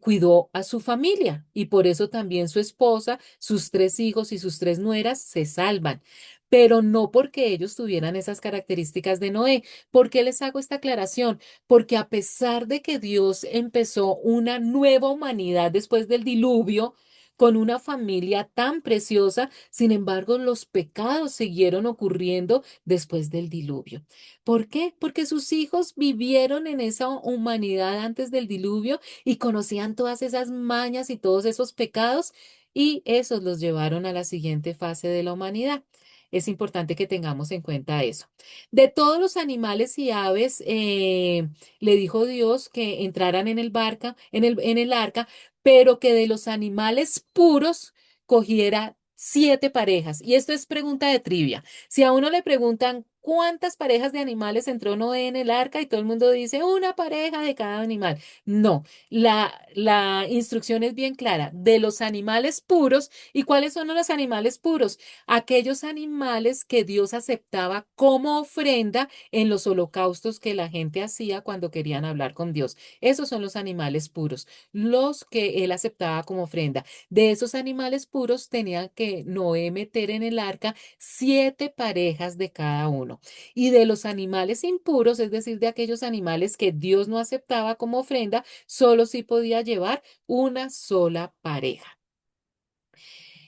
cuidó a su familia y por eso también su esposa, sus 3 hijos y sus 3 nueras se salvan. Pero no porque ellos tuvieran esas características de Noé. ¿Por qué les hago esta aclaración? Porque a pesar de que Dios empezó una nueva humanidad después del diluvio, con una familia tan preciosa, sin embargo, los pecados siguieron ocurriendo después del diluvio. ¿Por qué? Porque sus hijos vivieron en esa humanidad antes del diluvio y conocían todas esas mañas y todos esos pecados y esos los llevaron a la siguiente fase de la humanidad. Es importante que tengamos en cuenta eso. De todos los animales y aves, le dijo Dios que entraran en el barca, en el arca, pero que de los animales puros cogiera 7 parejas. Y esto es pregunta de trivia. Si a uno le preguntan cuántas parejas de animales entró Noé en el arca y todo el mundo dice una pareja de cada animal. No, la instrucción es bien clara, de los animales puros. ¿Y cuáles son los animales puros? Aquellos animales que Dios aceptaba como ofrenda en los holocaustos que la gente hacía cuando querían hablar con Dios. Esos son los animales puros, los que él aceptaba como ofrenda. De esos animales puros tenía que Noé meter en el arca 7 parejas de cada uno. Y de los animales impuros, es decir, de aquellos animales que Dios no aceptaba como ofrenda, solo sí podía llevar una sola pareja.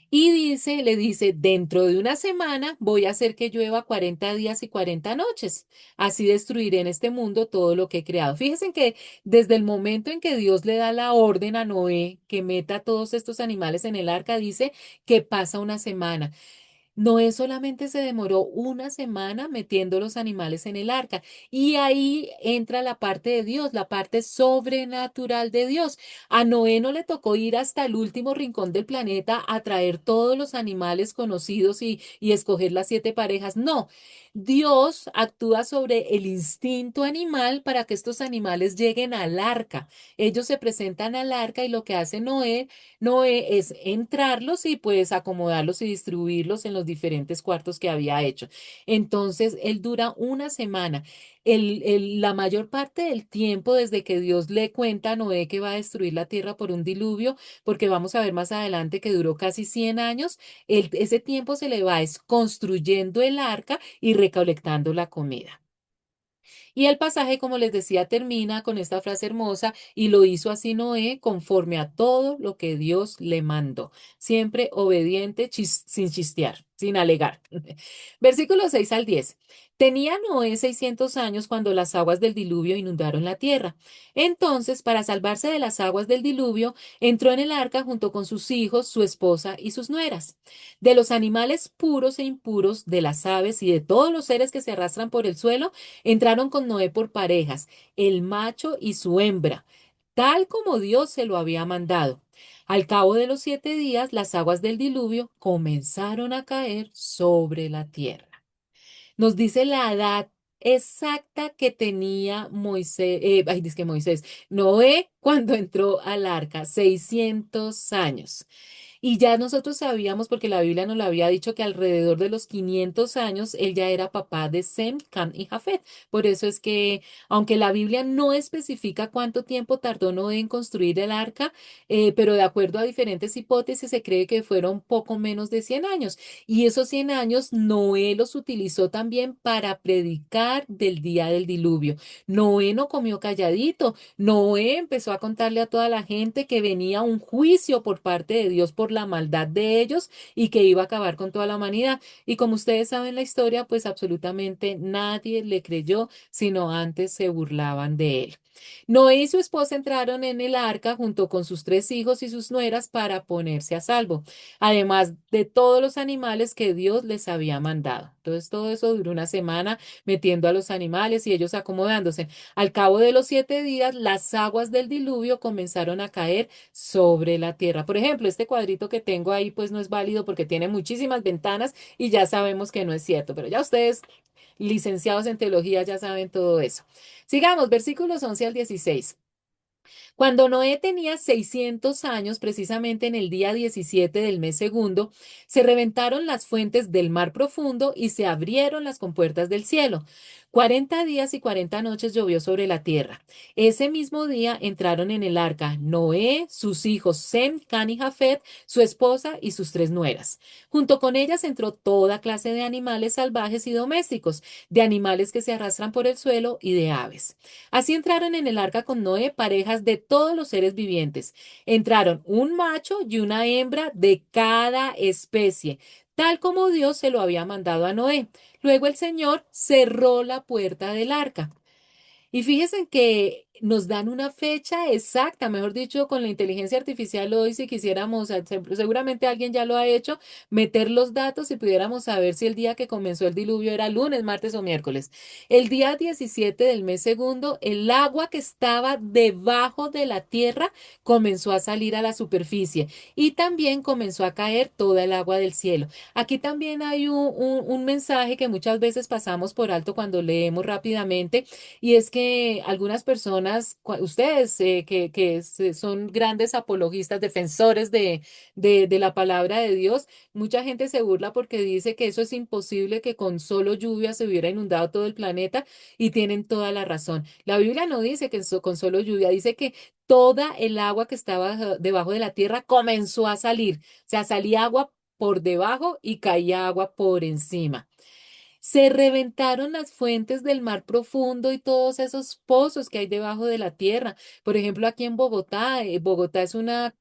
Y le dice, dentro de una semana voy a hacer que llueva 40 días y 40 noches. Así destruiré en este mundo todo lo que he creado. Fíjense que desde el momento en que Dios le da la orden a Noé que meta todos estos animales en el arca, dice que pasa una semana. Noé solamente se demoró una semana metiendo los animales en el arca y ahí entra la parte de Dios, la parte sobrenatural de Dios. A Noé no le tocó ir hasta el último rincón del planeta a traer todos los animales conocidos y escoger las 7 parejas. No, Dios actúa sobre el instinto animal para que estos animales lleguen al arca. Ellos se presentan al arca y lo que hace Noé es entrarlos y pues acomodarlos y distribuirlos en los diferentes cuartos que había hecho. Entonces, él dura una semana. La mayor parte del tiempo desde que Dios le cuenta a Noé que va a destruir la tierra por un diluvio, porque vamos a ver más adelante que duró casi 100 años, ese tiempo se le va es construyendo el arca y recolectando la comida. Y el pasaje, como les decía, termina con esta frase hermosa, y lo hizo así Noé conforme a todo lo que Dios le mandó, siempre obediente, sin chistear, sin alegar. Versículos 6 al 10. Tenía Noé 600 años cuando las aguas del diluvio inundaron la tierra. Entonces, para salvarse de las aguas del diluvio, entró en el arca junto con sus hijos, su esposa y sus nueras. De los animales puros e impuros, de las aves y de todos los seres que se arrastran por el suelo, entraron con Noé por parejas, el macho y su hembra, tal como Dios se lo había mandado. Al cabo de los 7 días, las aguas del diluvio comenzaron a caer sobre la tierra. Nos dice la edad exacta que tenía Noé cuando entró al arca, 600 años. Y ya nosotros sabíamos, porque la Biblia nos lo había dicho, que alrededor de los 500 años él ya era papá de Sem, Cam y Jafet. Por eso es que, aunque la Biblia no especifica cuánto tiempo tardó Noé en construir el arca, pero de acuerdo a diferentes hipótesis se cree que fueron poco menos de 100 años. Y esos 100 años Noé los utilizó también para predicar del día del diluvio. Noé no comió calladito. Noé empezó a contarle a toda la gente que venía un juicio por parte de Dios por la maldad de ellos y que iba a acabar con toda la humanidad. Y como ustedes saben la historia, pues absolutamente nadie le creyó, sino antes se burlaban de él. Noé y su esposa entraron en el arca junto con sus 3 hijos y sus nueras para ponerse a salvo, además de todos los animales que Dios les había mandado. Entonces todo eso duró una semana metiendo a los animales y ellos acomodándose. Al cabo de los 7 días, las aguas del diluvio comenzaron a caer sobre la tierra. Por ejemplo, este cuadrito que tengo ahí, pues no es válido porque tiene muchísimas ventanas y ya sabemos que no es cierto, pero ya ustedes, licenciados en teología, ya saben todo eso. Sigamos, versículos 11 al 16. Cuando Noé tenía 600 años, precisamente en el día 17 del mes segundo, se reventaron las fuentes del mar profundo y se abrieron las compuertas del cielo. 40 días y 40 noches llovió sobre la tierra. Ese mismo día entraron en el arca Noé, sus hijos Sem, Can y Jafet, su esposa y sus 3 nueras. Junto con ellas entró toda clase de animales salvajes y domésticos, de animales que se arrastran por el suelo y de aves. Así entraron en el arca con Noé parejas de todos los seres vivientes. Entraron un macho y una hembra de cada especie, tal como Dios se lo había mandado a Noé. Luego el Señor cerró la puerta del arca. Y fíjense que nos dan una fecha exacta, mejor dicho, con la inteligencia artificial hoy, si quisiéramos, seguramente alguien ya lo ha hecho, meter los datos y pudiéramos saber si el día que comenzó el diluvio era lunes, martes o miércoles. El día 17 del mes segundo, el agua que estaba debajo de la tierra comenzó a salir a la superficie y también comenzó a caer toda el agua del cielo. Aquí también hay un mensaje que muchas veces pasamos por alto cuando leemos rápidamente y es que algunas personas, ustedes son grandes apologistas, defensores de la palabra de Dios, mucha gente se burla porque dice que eso es imposible, que con solo lluvia se hubiera inundado todo el planeta y tienen toda la razón. La Biblia no dice que con solo lluvia, dice que toda el agua que estaba debajo de la tierra comenzó a salir. O sea, salía agua por debajo y caía agua por encima. Se reventaron las fuentes del mar profundo y todos esos pozos que hay debajo de la tierra. Por ejemplo, aquí en Bogotá, Bogotá es una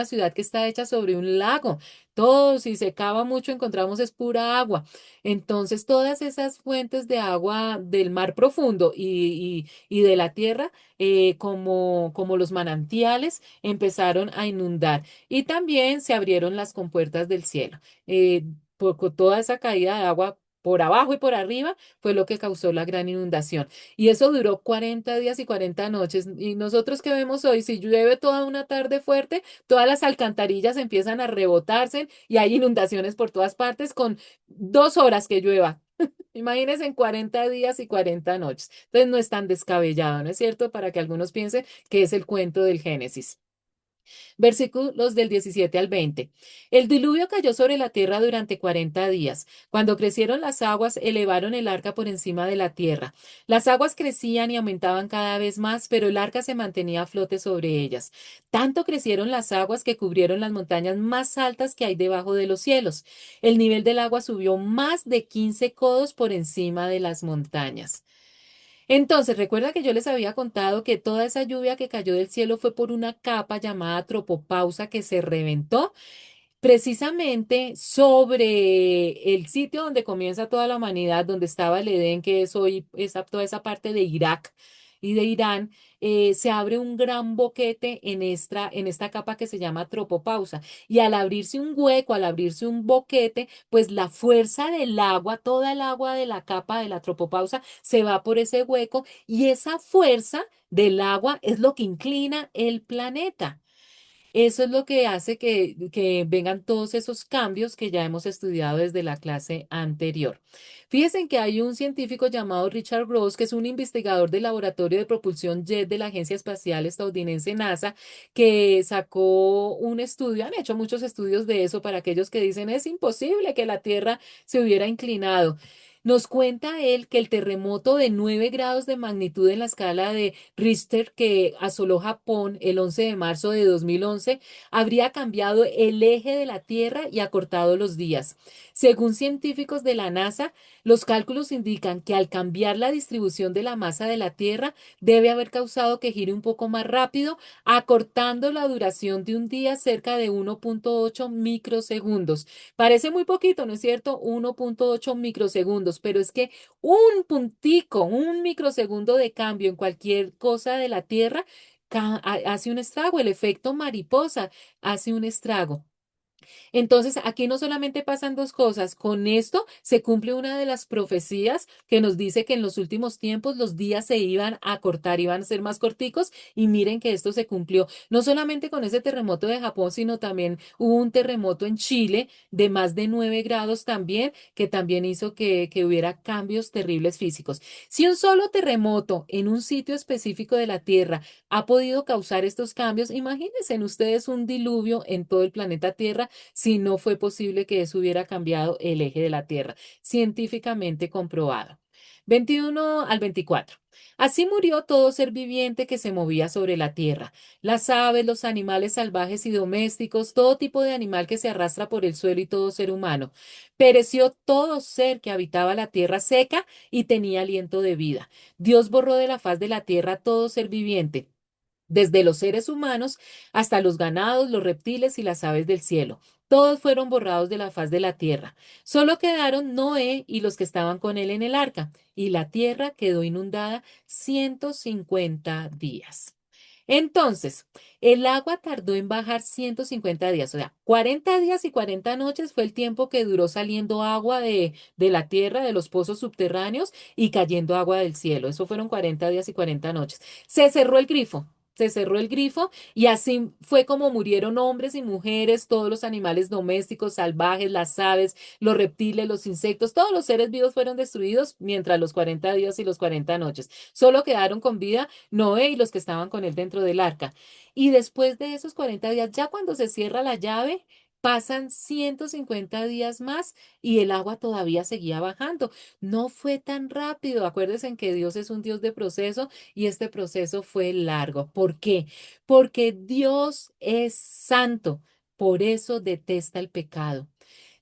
ciudad que está hecha sobre un lago. Todo, si se cava mucho, encontramos es pura agua. Entonces, todas esas fuentes de agua del mar profundo y de la tierra, como los manantiales, empezaron a inundar. Y también se abrieron las compuertas del cielo. Con toda esa caída de agua por abajo y por arriba fue lo que causó la gran inundación. Y eso duró 40 días y 40 noches. Y nosotros que vemos hoy, si llueve toda una tarde fuerte, todas las alcantarillas empiezan a rebotarse y hay inundaciones por todas partes con 2 horas que llueva. Imagínense en 40 días y 40 noches. Entonces no es tan descabellado, ¿no es cierto? Para que algunos piensen que es el cuento del Génesis. Versículos del 17 al 20. El diluvio cayó sobre la tierra durante 40 días. Cuando crecieron las aguas, elevaron el arca por encima de la tierra. Las aguas crecían y aumentaban cada vez más, pero el arca se mantenía a flote sobre ellas. Tanto crecieron las aguas que cubrieron las montañas más altas que hay debajo de los cielos. El nivel del agua subió más de 15 codos por encima de las montañas. Entonces, recuerda que yo les había contado que toda esa lluvia que cayó del cielo fue por una capa llamada tropopausa que se reventó precisamente sobre el sitio donde comienza toda la humanidad, donde estaba el Edén, que es hoy toda esa parte de Irak y de Irán. Se abre un gran boquete en esta capa que se llama tropopausa. Y al abrirse un hueco, al abrirse un boquete, pues la fuerza del agua, toda el agua de la capa de la tropopausa se va por ese hueco y esa fuerza del agua es lo que inclina el planeta. Eso es lo que hace que vengan todos esos cambios que ya hemos estudiado desde la clase anterior. Fíjense que hay un científico llamado Richard Gross, que es un investigador del Laboratorio de Propulsión Jet de la Agencia Espacial Estadounidense NASA, que sacó un estudio, han hecho muchos estudios de eso para aquellos que dicen es imposible que la Tierra se hubiera inclinado. Nos cuenta él que el terremoto de 9 grados de magnitud en la escala de Richter que asoló Japón el 11 de marzo de 2011 habría cambiado el eje de la Tierra y acortado los días. Según científicos de la NASA, los cálculos indican que al cambiar la distribución de la masa de la Tierra debe haber causado que gire un poco más rápido, acortando la duración de un día cerca de 1,8 microsegundos. Parece muy poquito, ¿no es cierto? 1,8 microsegundos, pero es que un puntico, un microsegundo de cambio en cualquier cosa de la Tierra hace un estrago. El efecto mariposa hace un estrago. Entonces, aquí no solamente pasan dos cosas, con esto se cumple una de las profecías que nos dice que en los últimos tiempos los días se iban a cortar, iban a ser más corticos y miren que esto se cumplió, no solamente con ese terremoto de Japón, sino también hubo un terremoto en Chile de más de 9 grados también, que también hizo que hubiera cambios terribles físicos. Si un solo terremoto en un sitio específico de la Tierra ha podido causar estos cambios, imagínense en ustedes un diluvio en todo el planeta Tierra si no fue posible que eso hubiera cambiado el eje de la Tierra, científicamente comprobado. 21 al 24. Así murió todo ser viviente que se movía sobre la tierra, las aves, los animales salvajes y domésticos, todo tipo de animal que se arrastra por el suelo y todo ser humano. Pereció todo ser que habitaba la tierra seca y tenía aliento de vida. Dios borró de la faz de la tierra todo ser viviente desde los seres humanos hasta los ganados, los reptiles y las aves del cielo. Todos fueron borrados de la faz de la tierra. Solo quedaron Noé y los que estaban con él en el arca, y la tierra quedó inundada 150 días. Entonces, el agua tardó en bajar 150 días, o sea, 40 días y 40 noches fue el tiempo que duró saliendo agua de la tierra, de los pozos subterráneos y cayendo agua del cielo. Eso fueron 40 días y 40 noches. Se cerró el grifo. Se cerró el grifo y así fue como murieron hombres y mujeres, todos los animales domésticos, salvajes, las aves, los reptiles, los insectos, todos los seres vivos fueron destruidos mientras los 40 días y los 40 noches. Solo quedaron con vida Noé y los que estaban con él dentro del arca. Y después de esos 40 días, ya cuando se cierra la llave, pasan 150 días más y el agua todavía seguía bajando. No fue tan rápido. Acuérdense en que Dios es un Dios de proceso y este proceso fue largo. ¿Por qué? Porque Dios es santo. Por eso detesta el pecado.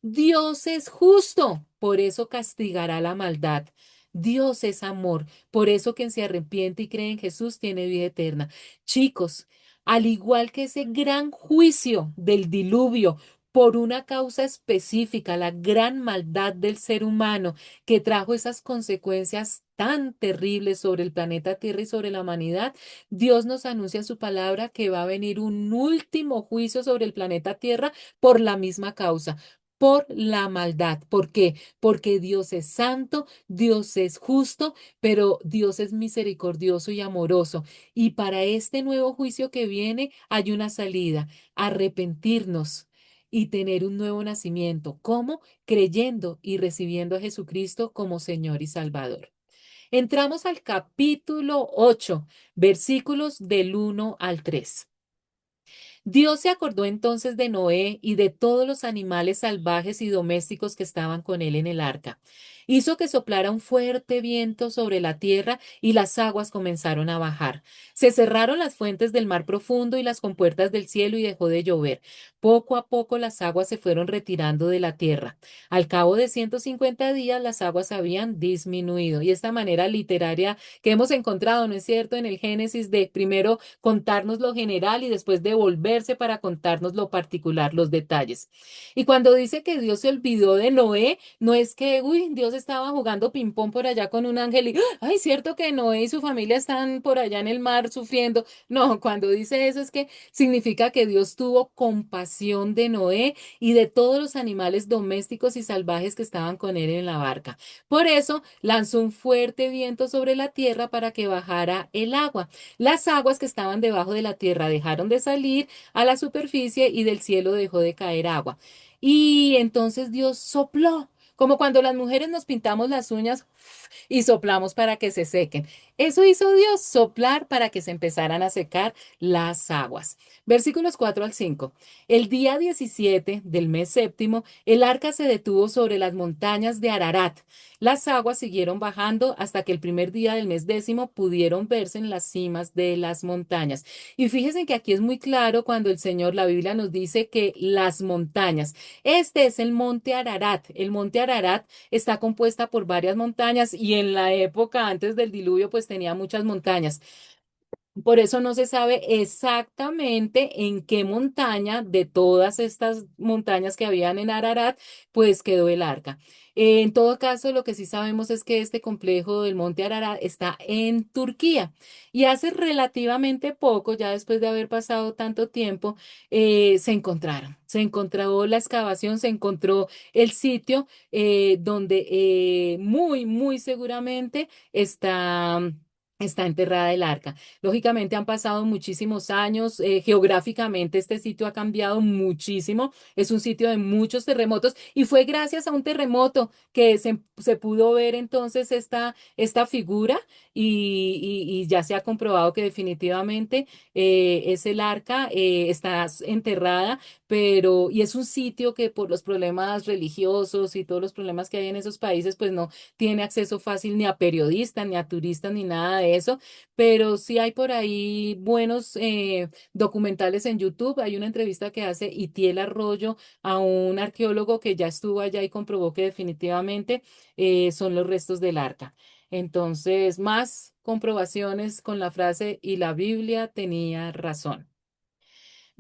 Dios es justo, por eso castigará la maldad. Dios es amor, por eso quien se arrepiente y cree en Jesús tiene vida eterna. Chicos, al igual que ese gran juicio del diluvio por una causa específica, la gran maldad del ser humano que trajo esas consecuencias tan terribles sobre el planeta Tierra y sobre la humanidad, Dios nos anuncia en su palabra que va a venir un último juicio sobre el planeta Tierra por la misma causa, por la maldad. ¿Por qué? Porque Dios es santo, Dios es justo, pero Dios es misericordioso y amoroso. Y para este nuevo juicio que viene hay una salida, arrepentirnos y tener un nuevo nacimiento. ¿Cómo? Creyendo y recibiendo a Jesucristo como Señor y Salvador. Entramos al capítulo 8, versículos del 1 al 3. Dios se acordó entonces de Noé y de todos los animales salvajes y domésticos que estaban con él en el arca. Hizo que soplara un fuerte viento sobre la tierra y las aguas comenzaron a bajar. Se cerraron las fuentes del mar profundo y las compuertas del cielo y dejó de llover. Poco a poco las aguas se fueron retirando de la tierra. Al cabo de 150 días las aguas habían disminuido. Y esta manera literaria que hemos encontrado, ¿no es cierto?, en el Génesis de primero contarnos lo general y después devolverse para contarnos lo particular, los detalles. Y cuando dice que Dios se olvidó de Noé, no es que, uy, Dios estaba jugando ping-pong por allá con un ángel y, ay, cierto que Noé y su familia están por allá en el mar sufriendo. No, cuando dice eso es que significa que Dios tuvo compasión de Noé y de todos los animales domésticos y salvajes que estaban con él en la barca. Por eso lanzó un fuerte viento sobre la tierra para que bajara el agua. Las aguas que estaban debajo de la tierra dejaron de salir a la superficie y del cielo dejó de caer agua. Y entonces Dios sopló, como cuando las mujeres nos pintamos las uñas y soplamos para que se sequen. Eso hizo Dios, soplar para que se empezaran a secar las aguas. Versículos 4 al 5. El día 17 del mes séptimo, el arca se detuvo sobre las montañas de Ararat. Las aguas siguieron bajando hasta que el primer día del mes décimo pudieron verse en las cimas de las montañas. Y fíjense que aquí es muy claro cuando el Señor, la Biblia nos dice que las montañas, este es el monte Ararat. El monte Ararat está compuesta por varias montañas y en la época antes del diluvio pues tenía muchas montañas. Por eso no se sabe exactamente en qué montaña de todas estas montañas que habían en Ararat, pues quedó el arca. En todo caso, lo que sí sabemos es que este complejo del Monte Ararat está en Turquía y hace relativamente poco, ya después de haber pasado tanto tiempo, se encontraron. Se encontró la excavación, se encontró el sitio donde muy seguramente está enterrada el arca. Lógicamente han pasado muchísimos años, geográficamente este sitio ha cambiado muchísimo, es un sitio de muchos terremotos y fue gracias a un terremoto que se pudo ver entonces esta figura y ya se ha comprobado que definitivamente es el arca, está enterrada, pero y es un sitio que por los problemas religiosos y todos los problemas que hay en esos países, pues no tiene acceso fácil ni a periodistas, ni a turistas, ni nada de eso, pero sí hay por ahí buenos documentales en YouTube. Hay una entrevista que hace Itiel Arroyo a un arqueólogo que ya estuvo allá y comprobó que definitivamente son los restos del arca. Entonces, más comprobaciones con la frase y la Biblia tenía razón.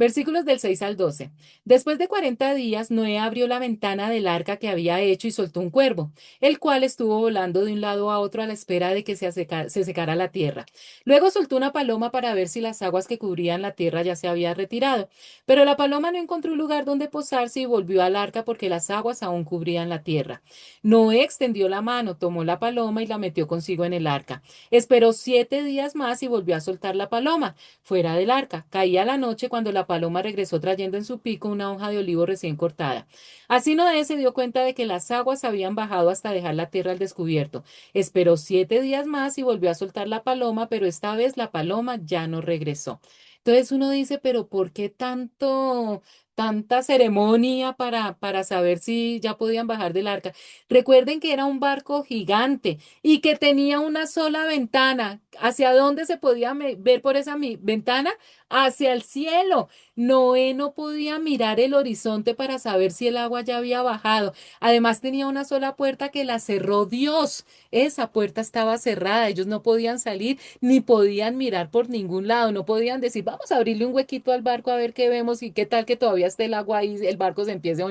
Versículos del 6 al 12. Después de 40 días, Noé abrió la ventana del arca que había hecho y soltó un cuervo, el cual estuvo volando de un lado a otro a la espera de que se secara la tierra. Luego soltó una paloma para ver si las aguas que cubrían la tierra ya se habían retirado. Pero la paloma no encontró un lugar donde posarse y volvió al arca porque las aguas aún cubrían la tierra. Noé extendió la mano, tomó la paloma y la metió consigo en el arca. Esperó 7 días más y volvió a soltar la paloma fuera del arca. Caía la noche cuando la paloma regresó trayendo en su pico una hoja de olivo recién cortada. Así Noé se dio cuenta de que las aguas habían bajado hasta dejar la tierra al descubierto. Esperó 7 días más y volvió a soltar la paloma, pero esta vez la paloma ya no regresó. Entonces uno dice, pero ¿por qué tanta ceremonia para saber si ya podían bajar del arca? Recuerden que era un barco gigante y que tenía una sola ventana. ¿Hacia dónde se podía ver por esa ventana? Hacia el cielo. Noé no podía mirar el horizonte para saber si el agua ya había bajado. Además tenía una sola puerta que la cerró Dios. Esa puerta estaba cerrada. Ellos no podían salir ni podían mirar por ningún lado. No podían decir, vamos a abrirle un huequito al barco a ver qué vemos y qué tal que todavía esté el agua ahí, el barco se empiece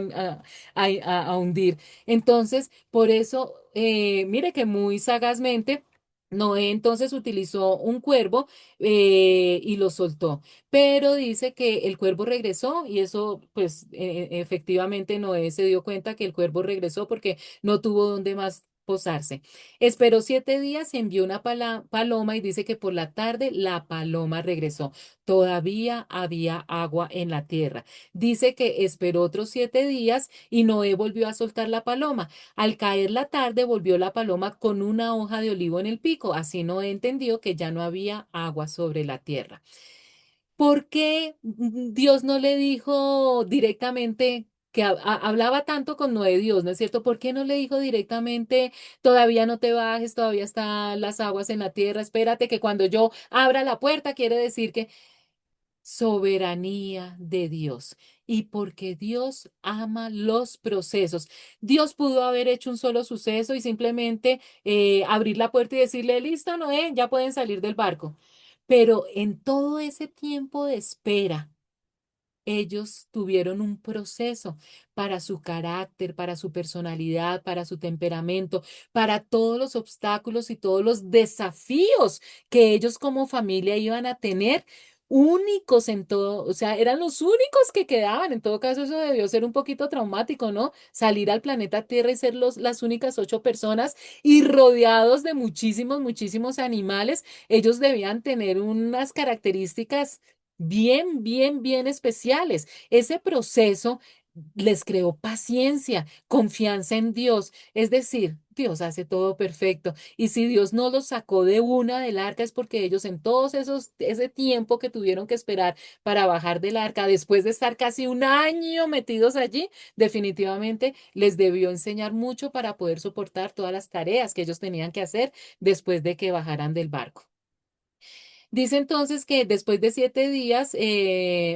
a hundir. Entonces, por eso, mire que muy sagazmente Noé entonces utilizó un cuervo y lo soltó, pero dice que el cuervo regresó y eso, pues efectivamente Noé se dio cuenta que el cuervo regresó porque no tuvo donde más posarse. Esperó 7 días, envió una paloma y dice que por la tarde la paloma regresó. Todavía había agua en la tierra. Dice que esperó otros 7 días y Noé volvió a soltar la paloma. Al caer la tarde volvió la paloma con una hoja de olivo en el pico. Así Noé entendió que ya no había agua sobre la tierra. ¿Por qué Dios no le dijo directamente que hablaba tanto con Noé Dios, ¿no es cierto? ¿Por qué no le dijo directamente, todavía no te bajes, todavía están las aguas en la tierra, espérate que cuando yo abra la puerta quiere decir que soberanía de Dios y porque Dios ama los procesos. Dios pudo haber hecho un solo suceso y simplemente abrir la puerta y decirle, listo, Noé, ya pueden salir del barco. Pero en todo ese tiempo de espera, ellos tuvieron un proceso para su carácter, para su personalidad, para su temperamento, para todos los obstáculos y todos los desafíos que ellos como familia iban a tener. Únicos en todo, o sea, eran los únicos que quedaban. En todo caso, eso debió ser un poquito traumático, ¿no? Salir al planeta Tierra y ser las únicas 8 personas y rodeados de muchísimos, muchísimos animales. Ellos debían tener unas características bien especiales. Ese proceso les creó paciencia, confianza en Dios. Es decir, Dios hace todo perfecto. Y si Dios no los sacó de una del arca es porque ellos en todos ese tiempo que tuvieron que esperar para bajar del arca, después de estar casi un año metidos allí, definitivamente les debió enseñar mucho para poder soportar todas las tareas que ellos tenían que hacer después de que bajaran del barco. Dice entonces que después de 7 días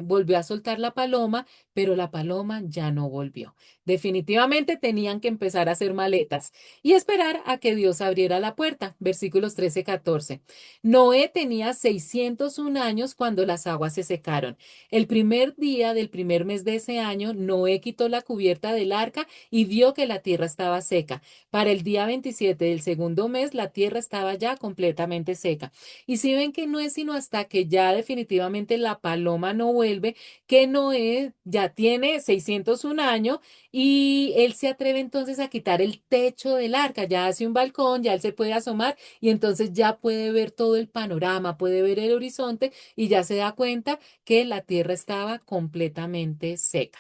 volvió a soltar la paloma, pero la paloma ya no volvió. Definitivamente tenían que empezar a hacer maletas y esperar a que Dios abriera la puerta. Versículos 13-14. Noé tenía 601 años cuando las aguas se secaron. El primer día del primer mes de ese año, Noé quitó la cubierta del arca y vio que la tierra estaba seca. Para el día 27 del segundo mes, la tierra estaba ya completamente seca. Y si ven que no es sino hasta que ya definitivamente la paloma no vuelve, que Noé ya tiene 601 años y él se atreve entonces a quitar el techo del arca, ya hace un balcón, ya él se puede asomar y entonces ya puede ver todo el panorama, puede ver el horizonte y ya se da cuenta que la tierra estaba completamente seca.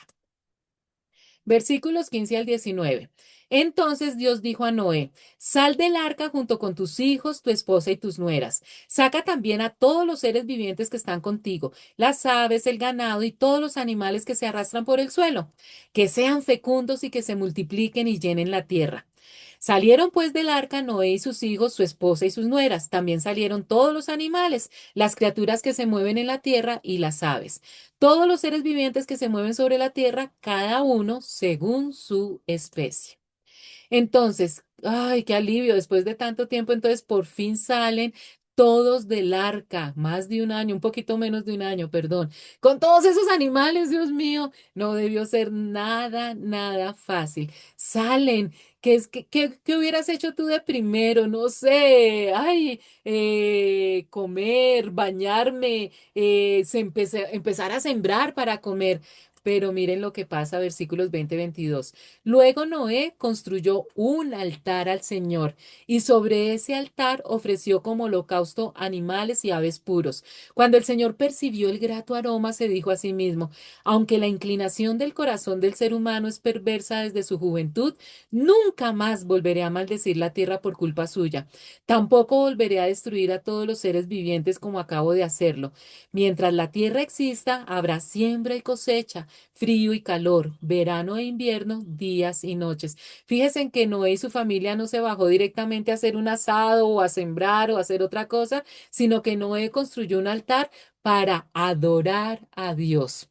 Versículos 15 al 19. Entonces Dios dijo a Noé, sal del arca junto con tus hijos, tu esposa y tus nueras. Saca también a todos los seres vivientes que están contigo, las aves, el ganado y todos los animales que se arrastran por el suelo, que sean fecundos y que se multipliquen y llenen la tierra. Salieron pues del arca Noé y sus hijos, su esposa y sus nueras. También salieron todos los animales, las criaturas que se mueven en la tierra y las aves. Todos los seres vivientes que se mueven sobre la tierra, cada uno según su especie. Entonces, ay, qué alivio, después de tanto tiempo, entonces por fin salen. todos del arca, más de un año, un poquito menos de un año, perdón, con todos esos animales, Dios mío, no debió ser nada, nada fácil. Salen, ¿qué hubieras hecho tú de primero? No sé, ay, comer, bañarme, empezar a sembrar para comer. Pero miren lo que pasa, versículos 20-22. Luego Noé construyó un altar al Señor y sobre ese altar ofreció como holocausto animales y aves puros. Cuando el Señor percibió el grato aroma, se dijo a sí mismo, aunque la inclinación del corazón del ser humano es perversa desde su juventud, nunca más volveré a maldecir la tierra por culpa suya. Tampoco volveré a destruir a todos los seres vivientes como acabo de hacerlo. Mientras la tierra exista, habrá siembra y cosecha, frío y calor, verano e invierno, días y noches. Fíjese en que Noé y su familia no se bajó directamente a hacer un asado o a sembrar o a hacer otra cosa, sino que Noé construyó un altar para adorar a Dios.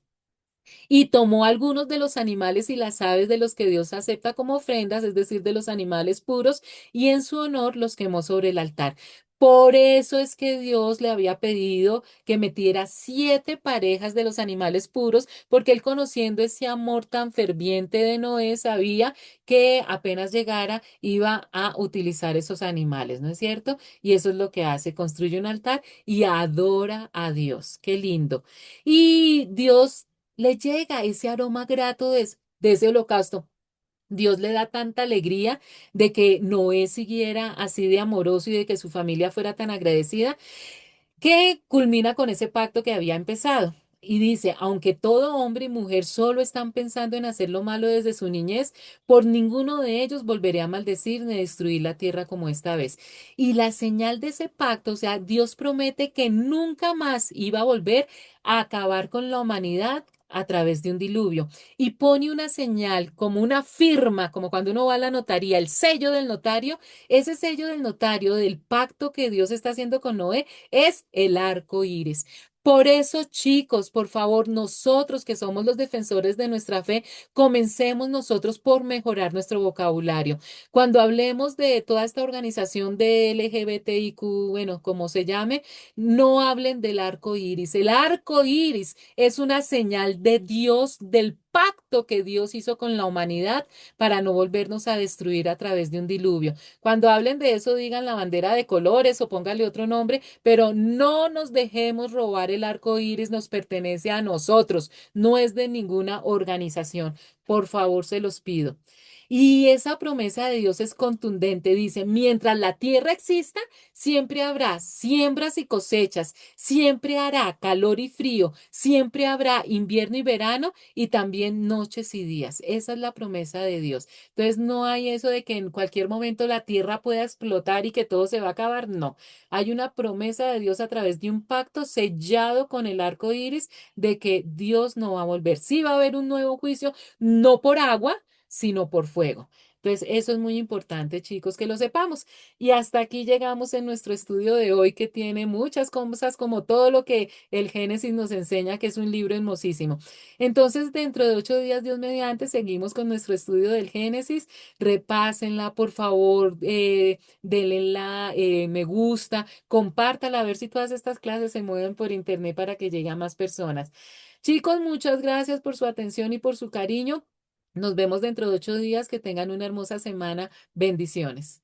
Y tomó algunos de los animales y las aves de los que Dios acepta como ofrendas, es decir, de los animales puros, y en su honor los quemó sobre el altar. Por eso es que Dios le había pedido que metiera 7 parejas de los animales puros, porque él conociendo ese amor tan ferviente de Noé, sabía que apenas llegara iba a utilizar esos animales, ¿no es cierto? Y eso es lo que hace, construye un altar y adora a Dios. Qué lindo. Y Dios le llega ese aroma grato de ese holocausto. Dios le da tanta alegría de que Noé siguiera así de amoroso y de que su familia fuera tan agradecida que culmina con ese pacto que había empezado. Y dice, aunque todo hombre y mujer solo están pensando en hacer lo malo desde su niñez, por ninguno de ellos volveré a maldecir ni destruir la tierra como esta vez. Y la señal de ese pacto, o sea, Dios promete que nunca más iba a volver a acabar con la humanidad a través de un diluvio. Y pone una señal como una firma, como cuando uno va a la notaría, el sello del notario, ese sello del notario del pacto que Dios está haciendo con Noé es el arco iris. Por eso, chicos, por favor, nosotros que somos los defensores de nuestra fe, comencemos nosotros por mejorar nuestro vocabulario. Cuando hablemos de toda esta organización de LGBTIQ, bueno, como se llame, no hablen del arco iris. El arco iris es una señal de Dios, del pacto que Dios hizo con la humanidad para no volvernos a destruir a través de un diluvio. Cuando hablen de eso, digan la bandera de colores o póngale otro nombre, pero no nos dejemos robar el arco iris, nos pertenece a nosotros, no es de ninguna organización. Por favor, se los pido. Y esa promesa de Dios es contundente. Dice, mientras la tierra exista, siempre habrá siembras y cosechas, siempre hará calor y frío, siempre habrá invierno y verano y también noches y días. Esa es la promesa de Dios. Entonces no hay eso de que en cualquier momento la tierra pueda explotar y que todo se va a acabar. No, hay una promesa de Dios a través de un pacto sellado con el arco iris de que Dios no va a volver. Sí va a haber un nuevo juicio, no por agua, sino por fuego. Entonces, eso es muy importante, chicos, que lo sepamos. Y hasta aquí llegamos en nuestro estudio de hoy, que tiene muchas cosas, como todo lo que el Génesis nos enseña, que es un libro hermosísimo. Entonces, dentro de 8 días, Dios mediante, seguimos con nuestro estudio del Génesis. Repásenla, por favor, denle me gusta, compártala, a ver si todas estas clases se mueven por internet para que llegue a más personas. Chicos, muchas gracias por su atención y por su cariño. Nos vemos dentro de 8 días. Que tengan una hermosa semana. Bendiciones.